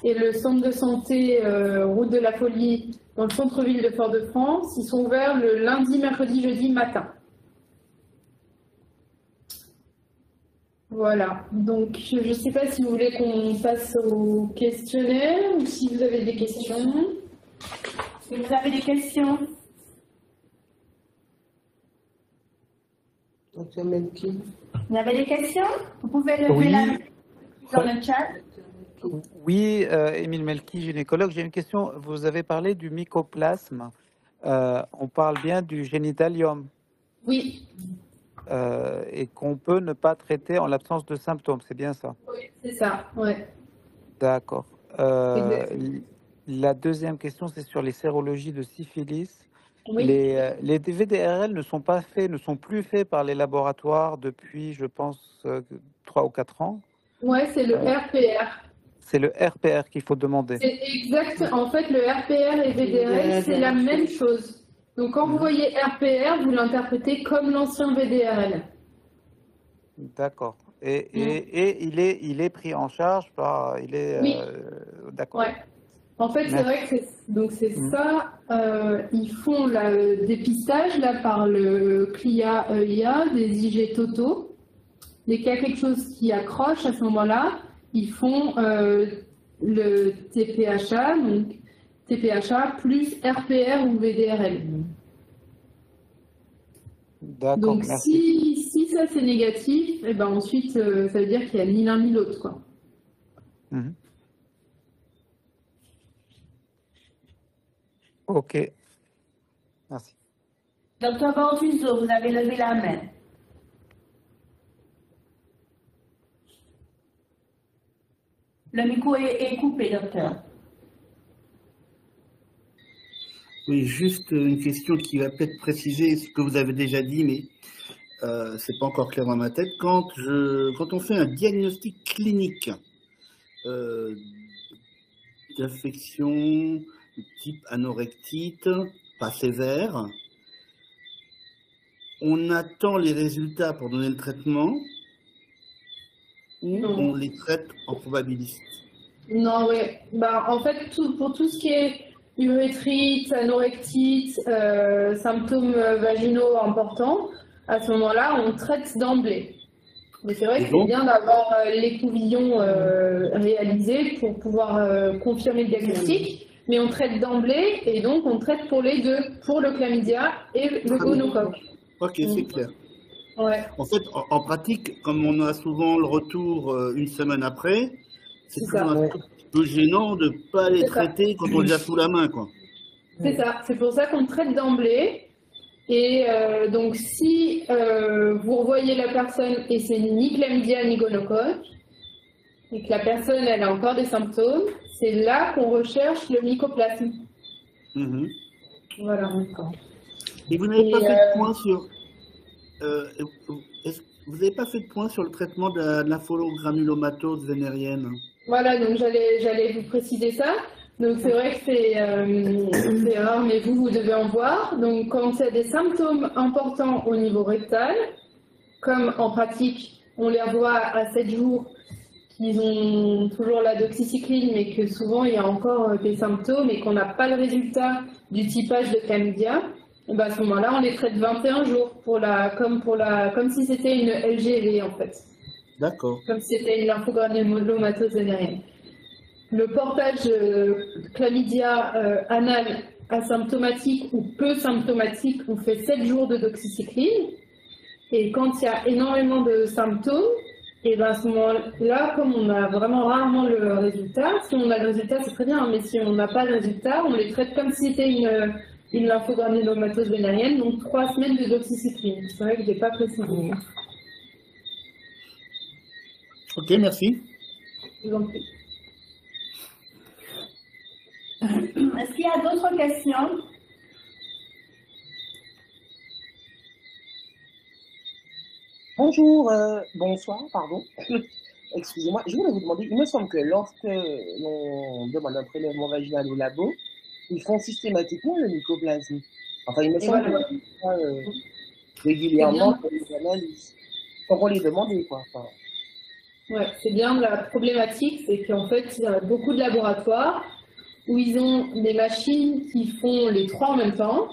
B: Et le centre de santé Route de la Folie dans le centre-ville de Fort-de-France, ils sont ouverts le lundi, mercredi, jeudi matin. Voilà, donc je ne sais pas si vous voulez qu'on passe au questionnaire ou si vous avez des questions.
C: Est-ce que vous avez des questions?
A: Dr. Melki.
C: Vous avez des questions? Vous pouvez lever la main dans le chat.
D: Oui, Émile Melki, gynécologue. J'ai une question. Vous avez parlé du mycoplasme. On parle bien du génitalium.
B: Oui.
D: Et qu'on peut ne pas traiter en l'absence de symptômes. C'est bien ça?
B: Oui, c'est ça. Ouais.
D: D'accord. La deuxième question, c'est sur les sérologies de syphilis.
B: Oui.
D: Les VDRL ne sont plus faits par les laboratoires depuis, je pense, 3 ou 4 ans.
B: Ouais, c'est le RPR.
D: C'est le RPR qu'il faut demander.
B: C'est exact. En fait, le RPR et VDRL, c'est la même chose. Donc, quand vous voyez RPR, vous l'interprétez comme l'ancien VDRL.
D: D'accord. Et il est pris en charge par...
B: Oui.
D: D'accord.
B: Ouais. En fait, c'est vrai que c'est ça. Ils font le dépistage là, par le CLIA-EIA des IG totaux. Dès qu'il y a quelque chose qui accroche à ce moment-là, ils font le TPHA, donc TPHA plus RPR ou VDRL.
D: D'accord,
B: donc
D: merci.
B: si ça c'est négatif, et ben ensuite ça veut dire qu'il n'y a ni l'un ni l'autre, quoi.
D: Ok, merci.
C: Docteur Borduzo, vous avez levé la main. Le micro est coupé, docteur.
E: Oui, juste une question qui va peut-être préciser ce que vous avez déjà dit, mais c'est pas encore clair dans ma tête. Quand on fait un diagnostic clinique d'infection type anorectite, pas sévère, on attend les résultats pour donner le traitement ou on les traite en probabiliste?
B: Non, oui. Bah, en fait, pour tout ce qui est urétrite, anorectite, symptômes vaginaux importants, à ce moment-là, on traite d'emblée. Mais c'est vrai que c'est bien d'avoir l'écouvillon réalisé pour pouvoir confirmer le diagnostic, mais on traite d'emblée et donc on traite pour les deux, pour le chlamydia et le gonocoque.
E: Ok, c'est clair.
B: Ouais,
E: En fait, en pratique, comme on a souvent le retour une semaine après, c'est
B: c'est
E: toujours
B: ça.
E: un tout petit peu gênant de ne pas les
B: C'est ça.
E: traiter quand on les a sous la main, quoi.
B: C'est ça. C'est pour ça qu'on traite d'emblée. Et donc, si vous revoyez la personne et c'est ni chlamydia ni gonocoque, et que la personne elle a encore des symptômes, c'est là qu'on recherche le mycoplasme.
E: Mhm.
B: Voilà.
E: Et vous n'avez
B: Et,
E: pas fait de point sur. Vous n'avez pas fait de point sur le traitement de la lymphogranulomatose vénérienne?
B: Voilà, donc j'allais vous préciser ça. Donc c'est vrai que c'est rare, mais vous devez en voir. Donc quand il y a des symptômes importants au niveau rectal, comme en pratique, on les voit à 7 jours, qu'ils ont toujours la doxycycline, mais que souvent il y a encore des symptômes et qu'on n'a pas le résultat du typage de chlamydia, et ben à ce moment-là, on les traite 21 jours comme si c'était une LGV en fait.
E: D'accord.
B: Comme si c'était une lymphogranulomatose vénérienne. Le portage chlamydia anal asymptomatique ou peu symptomatique, on fait 7 jours de doxycycline. Et quand il y a énormément de symptômes, et ben à ce moment-là, comme on a vraiment rarement le résultat, si on a le résultat, c'est très bien, mais si on n'a pas le résultat, on les traite comme si c'était une lymphogranulomatose vénérienne, donc 3 semaines de doxycycline. C'est vrai que je n'ai pas précisé.
E: Ok, merci.
B: Je vous en prie.
C: Est-ce qu'il y a d'autres questions?
F: Bonjour, bonsoir, pardon. Excusez-moi, je voulais vous demander, il me semble que lorsque l'on demande un prélèvement vaginal au labo, ils font systématiquement le mycoplasme. Enfin, il me
B: Et
F: semble
B: voilà.
F: qu'ils font ça régulièrement pour les analyses. Sans qu'on les demande, quoi. Enfin,
B: Ouais, c'est bien la problématique, c'est qu'en fait, il y a beaucoup de laboratoires où ils ont des machines qui font les 3 en même temps.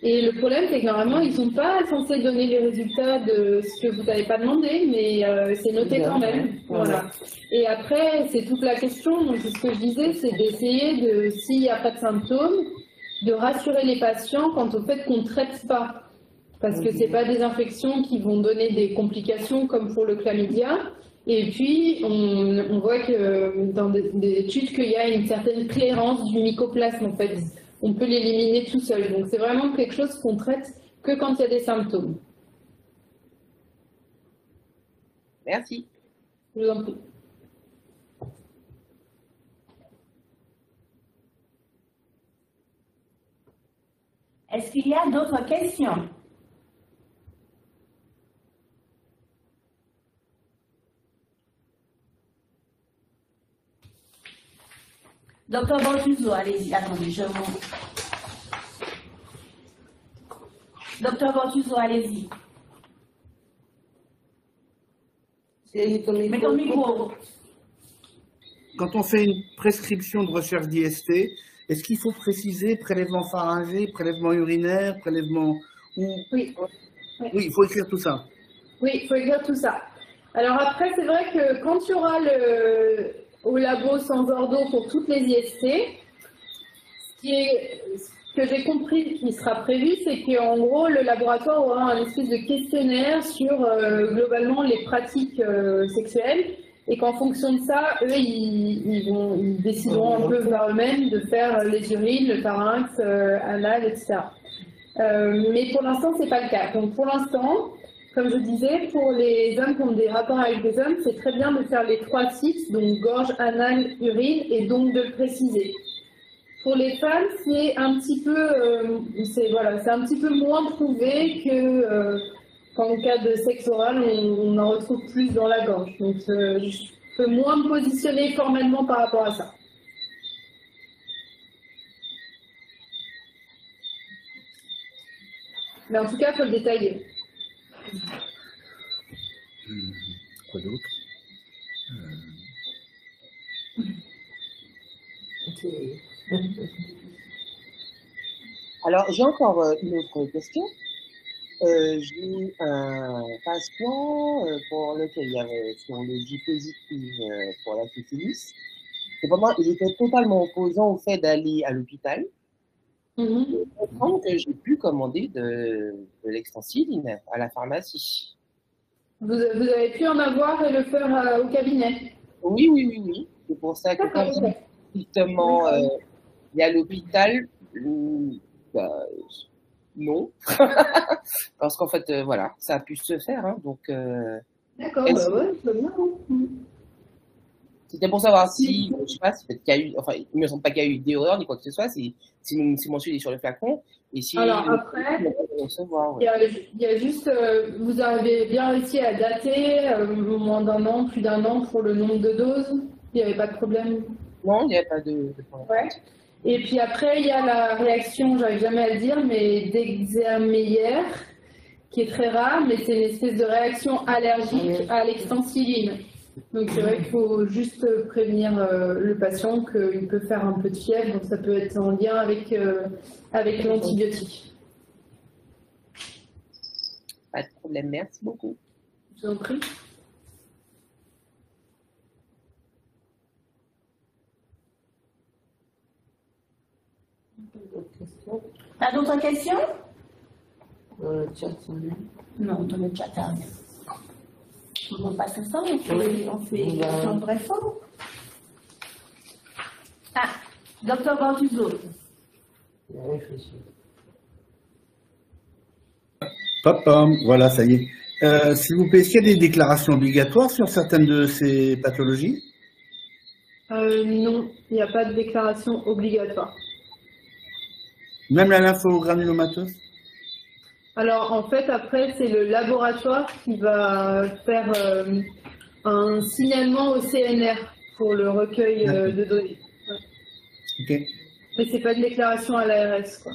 B: Et le problème, c'est que normalement, ils ne sont pas censés donner les résultats de ce que vous n'avez pas demandé, mais c'est noté quand même. Voilà. Et après, c'est toute la question, donc c'est ce que je disais, c'est d'essayer de, s'il n'y a pas de symptômes, de rassurer les patients quant au fait qu'on ne traite pas. Parce que ce n'est pas des infections qui vont donner des complications comme pour le chlamydia. Et puis, on voit que dans des études qu'il y a une certaine clairance du mycoplasme, en fait. On peut l'éliminer tout seul. Donc, c'est vraiment quelque chose qu'on traite que quand il y a des symptômes.
F: merci.
B: Je vous en prie.
C: Est-ce qu'il y a d'autres questions? Docteur Bortuzzo, allez-y, attendez, je vous... Docteur Bortuzzo, allez-y. Mets ton micro.
E: Quand on fait une prescription de recherche d'IST, est-ce qu'il faut préciser prélèvement pharyngé, prélèvement urinaire, prélèvement...
B: Oui.
E: Oui, il faut écrire tout ça.
B: Oui, il faut écrire tout ça. Alors après, c'est vrai que quand il y aura au labo sans ordo pour toutes les IST, ce que j'ai compris qui sera prévu, c'est qu'en gros, le laboratoire aura un espèce de questionnaire sur globalement les pratiques sexuelles et qu'en fonction de ça, eux, ils décideront un peu par eux-mêmes de faire les urines, le pharynx, anal, etc. Mais pour l'instant, c'est pas le cas. Donc pour l'instant, comme je disais, pour les hommes qui ont des rapports avec des hommes, c'est très bien de faire les 3 sites, donc gorge, anal, urine, et donc de le préciser. Pour les femmes, c'est un petit peu, c'est un petit peu moins prouvé que qu'en cas de sexe oral, on en retrouve plus dans la gorge. Donc je peux moins me positionner formellement par rapport à ça. Mais en tout cas, il faut le détailler.
E: Quoi d'autre?
F: Alors, j'ai encore une autre question. J'ai eu un patient pour lequel il y avait sérologie positive pour la syphilis. Cependant, il était totalement opposant au fait d'aller à l'hôpital.
B: Mhm.
F: Je comprends que j'ai pu commander de l'extensiline à la pharmacie.
B: Vous avez pu en avoir et le faire au cabinet.
F: Oui, oui, oui, oui. C'est pour ça que quand
B: D'accord,
F: je
B: ok.
F: dis strictement il y a l'hôpital, bah, non. Parce qu'en fait, voilà, ça a pu se faire. Hein, donc,
B: D'accord, bah ouais, c'est bien. Hein. Mhm.
F: c'était pour savoir si, je sais pas, si peut-être qu'il y a eu, enfin, il me semble pas qu'il y a eu d'erreur ni quoi que ce soit, si mentionné est sur le flacon, et si
B: Alors
F: le
B: après,
F: on peut le recevoir,
B: il
F: ouais.
B: y il y a juste, vous avez bien réussi à dater moins d'un an, plus d'un an pour le nombre de doses. Il n'y avait pas de problème.
F: Non, il n'y a pas de problème.
B: Ouais. Et puis après, il y a la réaction, j'arrive jamais à le dire, mais d'Exermeyer, qui est très rare, mais c'est une espèce de réaction allergique à l'extensiline. Donc c'est vrai qu'il faut juste prévenir le patient qu'il peut faire un peu de fièvre, donc ça peut être en lien avec l'antibiotique.
F: Pas de problème, merci beaucoup.
B: Je vous en prie.
C: T'as d'autres questions?
A: Chat,
C: Non, dans le chat, t'as rien. On passe ça, on fait un vrai fort. Ah, docteur Bortuzzo.
E: Papa, voilà, ça y est. S'il vous plaît, est-ce qu'il y a des déclarations obligatoires sur certaines de ces pathologies?
B: Non, il n'y a pas de déclaration obligatoire.
E: Même la lymphogranulomatose?
B: Alors en fait, après, c'est le laboratoire qui va faire un signalement au CNR pour le recueil de données. Ouais.
E: Ok.
B: Mais c'est pas une déclaration à l'ARS, quoi.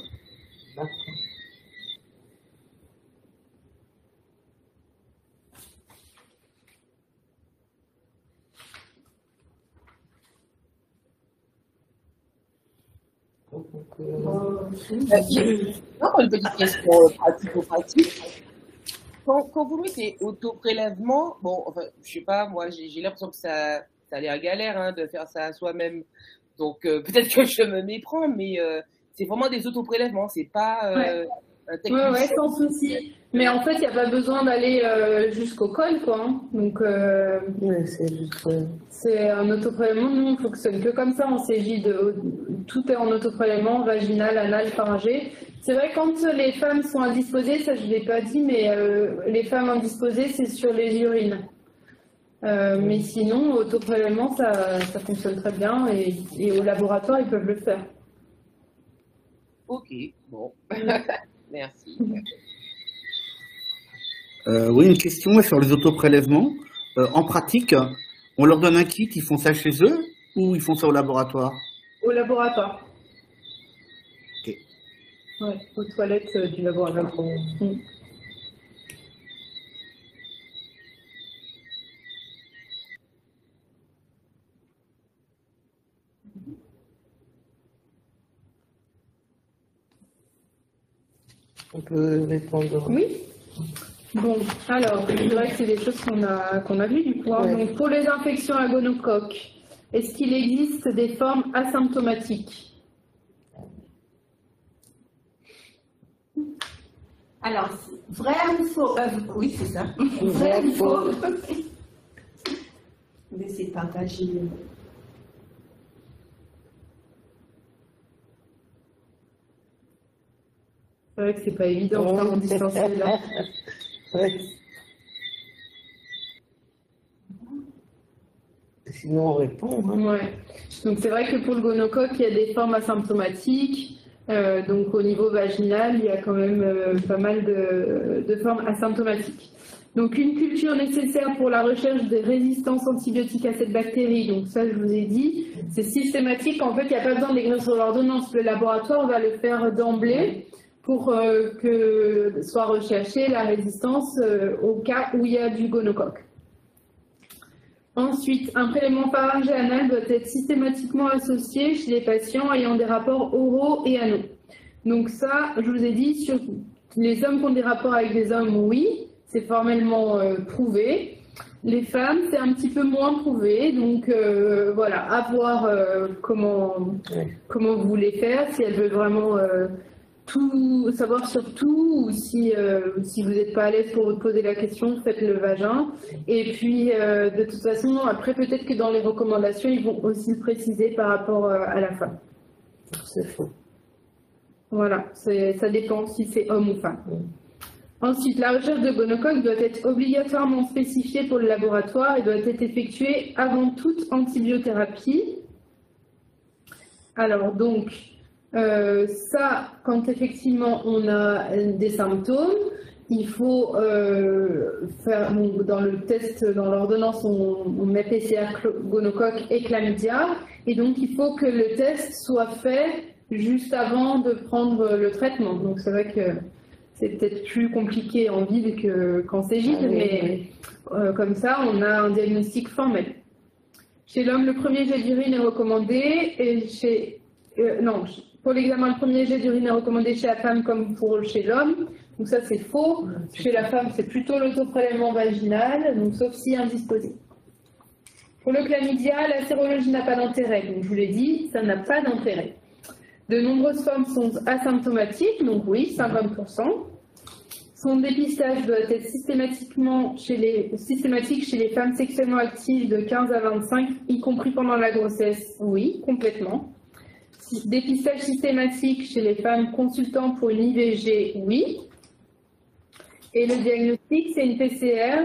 F: Non, une petite question pratico-pratique. Quand vous mettez auto-prélèvement, bon, enfin, je sais pas, moi, j'ai l'impression que ça a l'air galère hein, de faire ça soi-même. Donc, peut-être que je me méprends, mais c'est vraiment des auto-prélèvements, c'est pas
B: Ouais.
F: un technicien.
B: Ouais, sans souci. Mais en fait, il n'y a pas besoin d'aller jusqu'au col, quoi. Hein. Donc,
A: Ouais, c'est juste.
B: c'est un autoprélèvement. Nous, on fonctionne que comme ça. On s'agit de tout est en autoprélèvement, vaginal, anal, pharyngé. C'est vrai quand les femmes sont indisposées, ça je l'ai pas dit, mais les femmes indisposées, c'est sur les urines. Mais sinon, autoprélèvement, ça fonctionne très bien et au laboratoire, ils peuvent le faire.
F: Ok, bon. Merci.
E: Oui, une question sur les autoprélèvements. En pratique, on leur donne un kit, ils font ça chez eux ou ils font ça au laboratoire?
B: Au laboratoire.
E: Ok.
B: Ouais, aux toilettes du laboratoire. Mm.
A: On peut répondre.
B: Oui. Bon, alors, c'est vrai que c'est des choses qu'on a vues du coup. Hein.
A: Ouais.
B: Donc, pour les infections à gonocoque, est-ce qu'il existe des formes asymptomatiques?
C: Alors, vrai ou faux? Oui, c'est ça.
A: Vrai
C: Vrai
A: ou
C: ou
A: faux?
C: faux? Laissez partager.
B: C'est vrai que c'est pas évident de faire en distanciel là.
A: Ouais. Sinon, on répond. Hein.
B: Ouais. Donc c'est vrai que pour le gonocoque, il y a des formes asymptomatiques. Donc au niveau vaginal, il y a quand même pas mal de formes asymptomatiques. Donc une culture nécessaire pour la recherche des résistances antibiotiques à cette bactérie. Donc ça, je vous ai dit, c'est systématique. En fait, il n'y a pas besoin d'écrire sur l'ordonnance. Le laboratoire va le faire d'emblée pour que soit recherchée la résistance au cas où il y a du gonocoque. Ensuite, un prélèvement pharyngé anal doit être systématiquement associé chez les patients ayant des rapports oraux et anaux. Donc ça, je vous ai dit, sur les hommes qui ont des rapports avec des hommes, oui, c'est formellement prouvé. Les femmes, c'est un petit peu moins prouvé, donc voilà, à voir comment vous voulez faire, si elles veulent vraiment tout savoir sur tout, ou si vous n'êtes pas à l'aise pour vous poser la question, faites le vagin. Et puis, de toute façon, après, peut-être que dans les recommandations, ils vont aussi le préciser par rapport à la femme.
A: C'est faux.
B: Voilà, ça dépend si c'est homme ou femme. Ensuite, la recherche de gonocoque doit être obligatoirement spécifiée pour le laboratoire et doit être effectuée avant toute antibiothérapie. Alors donc, ça, quand effectivement on a des symptômes, il faut faire, donc, dans le test, dans l'ordonnance, on met PCR, gonocoque et chlamydia, et donc il faut que le test soit fait juste avant de prendre le traitement. Donc c'est vrai que c'est peut-être plus compliqué en ville qu'en Cégide, mais comme ça, on a un diagnostic formel. Chez l'homme, le premier jet d'urine est recommandé, et pour l'examen, le premier jet d'urine est recommandé chez la femme comme chez l'homme. Donc ça, c'est faux. Chez la femme, c'est plutôt l'autoprélèvement vaginal, donc sauf si indisposé. Pour le chlamydia, la sérologie n'a pas d'intérêt. Donc je vous l'ai dit, ça n'a pas d'intérêt. De nombreuses formes sont asymptomatiques, donc oui, 50%. Son dépistage doit être systématique chez les femmes sexuellement actives de 15 à 25, y compris pendant la grossesse, oui, complètement. Dépistage systématique chez les femmes consultant pour une IVG, oui. Et le diagnostic, c'est une PCR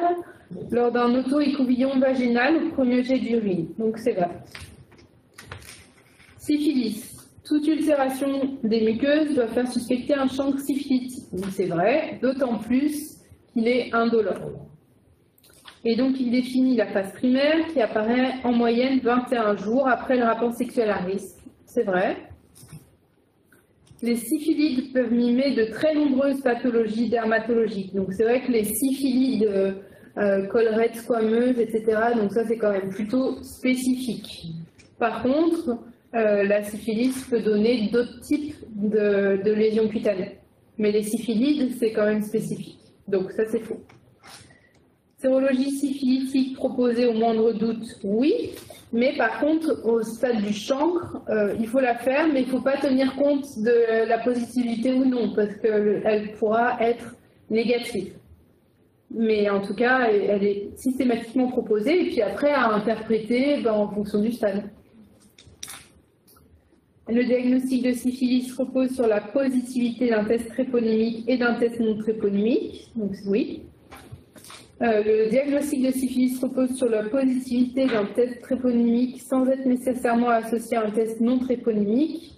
B: lors d'un auto-écouvillon vaginal au premier jet d'urine, donc c'est vrai. Syphilis. Toute ulcération des muqueuses doit faire suspecter un chancre syphilitique. Donc c'est vrai, d'autant plus qu'il est indolore. Et donc il définit la phase primaire qui apparaît en moyenne 21 jours après le rapport sexuel à risque. C'est vrai. Les syphilides peuvent mimer de très nombreuses pathologies dermatologiques. Donc c'est vrai que les syphilides, collerette squameuse, etc., donc ça c'est quand même plutôt spécifique. Par contre, la syphilis peut donner d'autres types de lésions cutanées. Mais les syphilides, c'est quand même spécifique. Donc ça, c'est faux. Sérologie syphilitique proposée au moindre doute, oui. Mais par contre, au stade du chancre, il faut la faire, mais il ne faut pas tenir compte de la positivité ou non, parce qu'elle pourra être négative. Mais en tout cas, elle est systématiquement proposée, et puis après, à interpréter en fonction du stade. Le diagnostic de syphilis repose sur la positivité d'un test tréponymique et d'un test non tréponymique, donc oui. Le diagnostic de syphilis repose sur la positivité d'un test tréponymique sans être nécessairement associé à un test non tréponymique,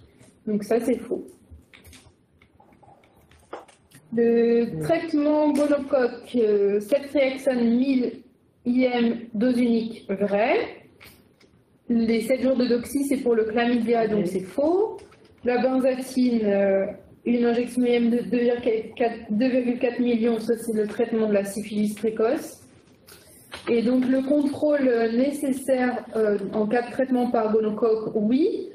B: donc ça c'est faux. Le traitement gonocoque, ceftriaxone 1000 IM dose unique, vrai. Les 7 jours de doxy, c'est pour le chlamydia, donc c'est faux. La benzatine, une injection IM de 2,4 millions, ça c'est le traitement de la syphilis précoce. Et donc le contrôle nécessaire en cas de traitement par gonocoque, oui.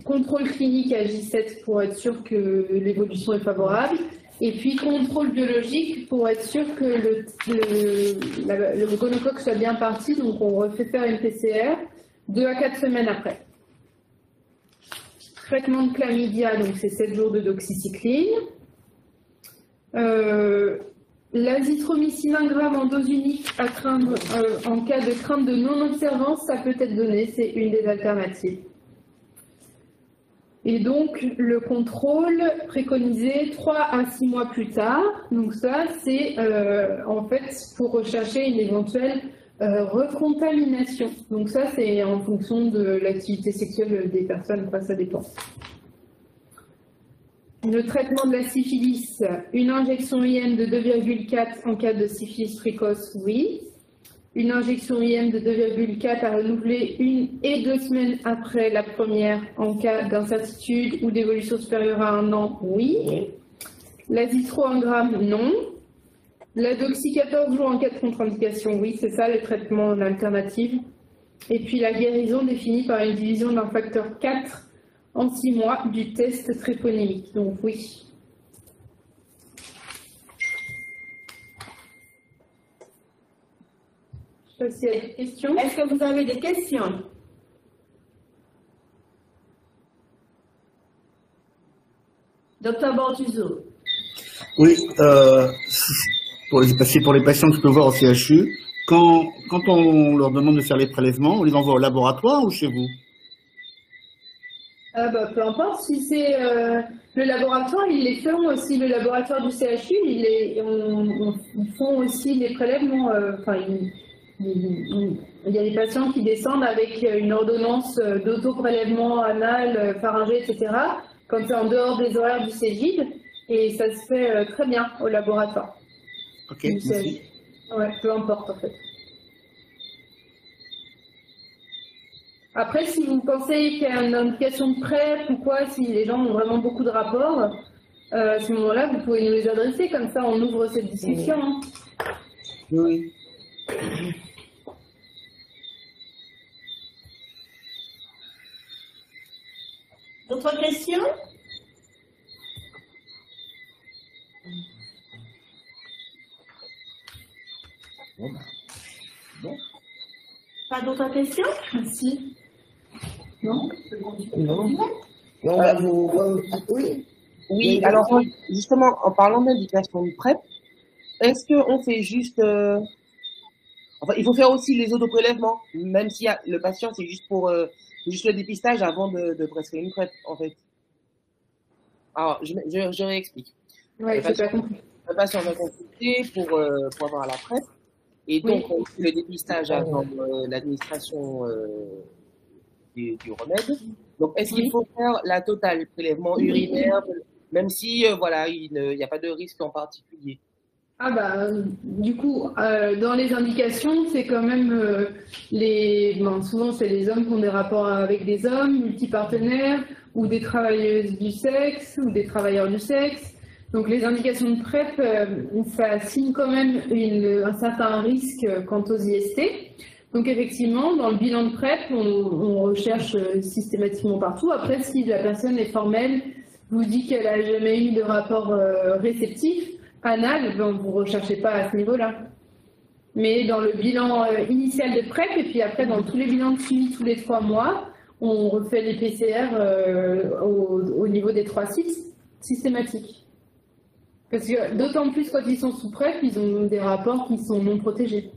B: Contrôle clinique à J7 pour être sûr que l'évolution est favorable. Et puis contrôle biologique pour être sûr que le gonocoque soit bien parti. Donc on refait faire une PCR 2 à 4 semaines après. Traitement de chlamydia, donc c'est 7 jours de doxycycline. L'azithromycine 1 g en dose unique à craindre en cas de crainte de non-observance, ça peut être donné, c'est une des alternatives. Et donc, le contrôle préconisé 3 à 6 mois plus tard. Donc ça, c'est en fait pour rechercher une éventuelle recontamination. Donc ça, c'est en fonction de l'activité sexuelle des personnes, quoi, ça dépend. Le traitement de la syphilis, une injection IM de 2,4 en cas de syphilis précoce, oui. Une injection IM de 2,4 à renouveler 1 et 2 semaines après la première en cas d'incertitude ou d'évolution supérieure à 1 an, oui. L'azithro 1 g, non. La doxy 14 jours en cas de contre-indication, oui, c'est ça le traitement en alternative. Et puis la guérison définie par une division d'un facteur 4 en 6 mois du test tréponymique, donc oui. S'il y a des questions.
C: Est-ce que vous avez des questions? Docteur Bortuzzo.
E: Oui, pour les patients que je peux voir au CHU, quand on leur demande de faire les prélèvements, on les envoie au laboratoire ou chez vous?
B: Peu importe, si c'est le laboratoire, ils les font aussi, le laboratoire du CHU, ils font aussi les prélèvements. Il y a des patients qui descendent avec une ordonnance d'auto-prélèvement anal, pharyngé, etc., quand c'est en dehors des horaires du CEGID, et ça se fait très bien au laboratoire.
E: Ok, merci.
B: Ouais, peu importe en fait. Après, si vous pensez qu'il y a une indication de PrEP ou quoi, si les gens ont vraiment beaucoup de rapports, à ce moment-là, vous pouvez nous les adresser, comme ça on ouvre cette discussion. Hein.
E: Oui.
C: D'autres questions? Pas d'autres questions?
B: Merci. Non?
A: Non. On va vous... Oui.
F: Oui, alors justement, en parlant d'indication de PrEP, est-ce qu'on fait juste... Enfin, il faut faire aussi les autoprélèvements, même si le patient, c'est juste pour juste le dépistage avant de prescrire une PrEP, en fait. Alors, je réexplique.
B: Oui, j'ai pas compris.
F: Le patient va consulter pour avoir la PrEP, et donc on fait le dépistage avant l'administration du remède. Donc, est-ce qu'il faut faire la totale, prélèvement urinaire, même si, voilà, il n'y a pas de risque en particulier?
B: Du coup, dans les indications, c'est quand même souvent c'est les hommes qui ont des rapports avec des hommes, multipartenaires, ou des travailleuses du sexe, ou des travailleurs du sexe. Donc les indications de PrEP, ça signe quand même un certain risque quant aux IST. Donc effectivement, dans le bilan de PrEP, on recherche systématiquement partout. Après, si la personne est formelle, vous dit qu'elle n'a jamais eu de rapport réceptif, anal, vous ne recherchez pas à ce niveau-là. Mais dans le bilan initial de PrEP, et puis après dans tous les bilans de suivi tous les 3 mois, on refait les PCR au niveau des 3 sites systématiques. Parce que d'autant plus quand ils sont sous PrEP, ils ont des rapports qui sont non protégés.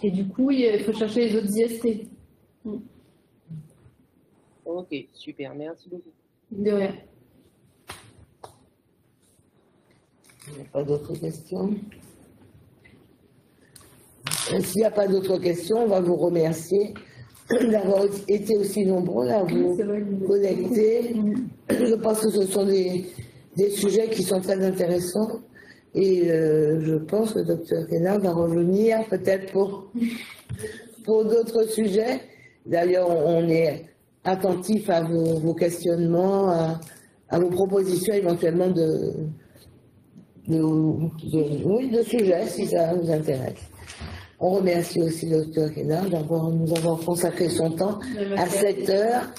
B: Et du coup, il faut chercher les autres IST.
F: Ok, super, merci beaucoup.
B: De rien.
A: Il n'y a pas d'autres questions? S'il n'y a pas d'autres questions, on va vous remercier d'avoir été aussi nombreux à vous connecter. Je pense que ce sont des sujets qui sont très intéressants. Et je pense que le Dr Khéna va revenir peut-être pour d'autres sujets. D'ailleurs, on est attentif à vos questionnements, à vos propositions éventuellement de sujets, si ça vous intéresse. On remercie aussi le Dr Khéna nous avoir consacré son temps à 7 heures.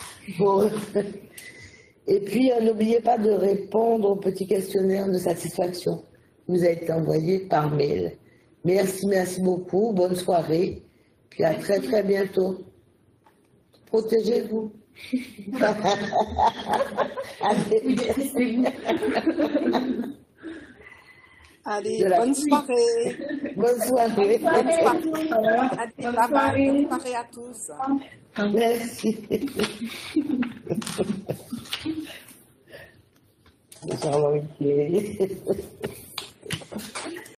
A: Et puis, n'oubliez pas de répondre au petit questionnaire de satisfaction qui vous a été envoyé par mail. Merci beaucoup, bonne soirée, puis à très très bientôt. Protégez-vous.
G: Allez, bonne soirée.
A: Bonne soirée.
G: Bonne soirée à tous.
A: Merci. Ça va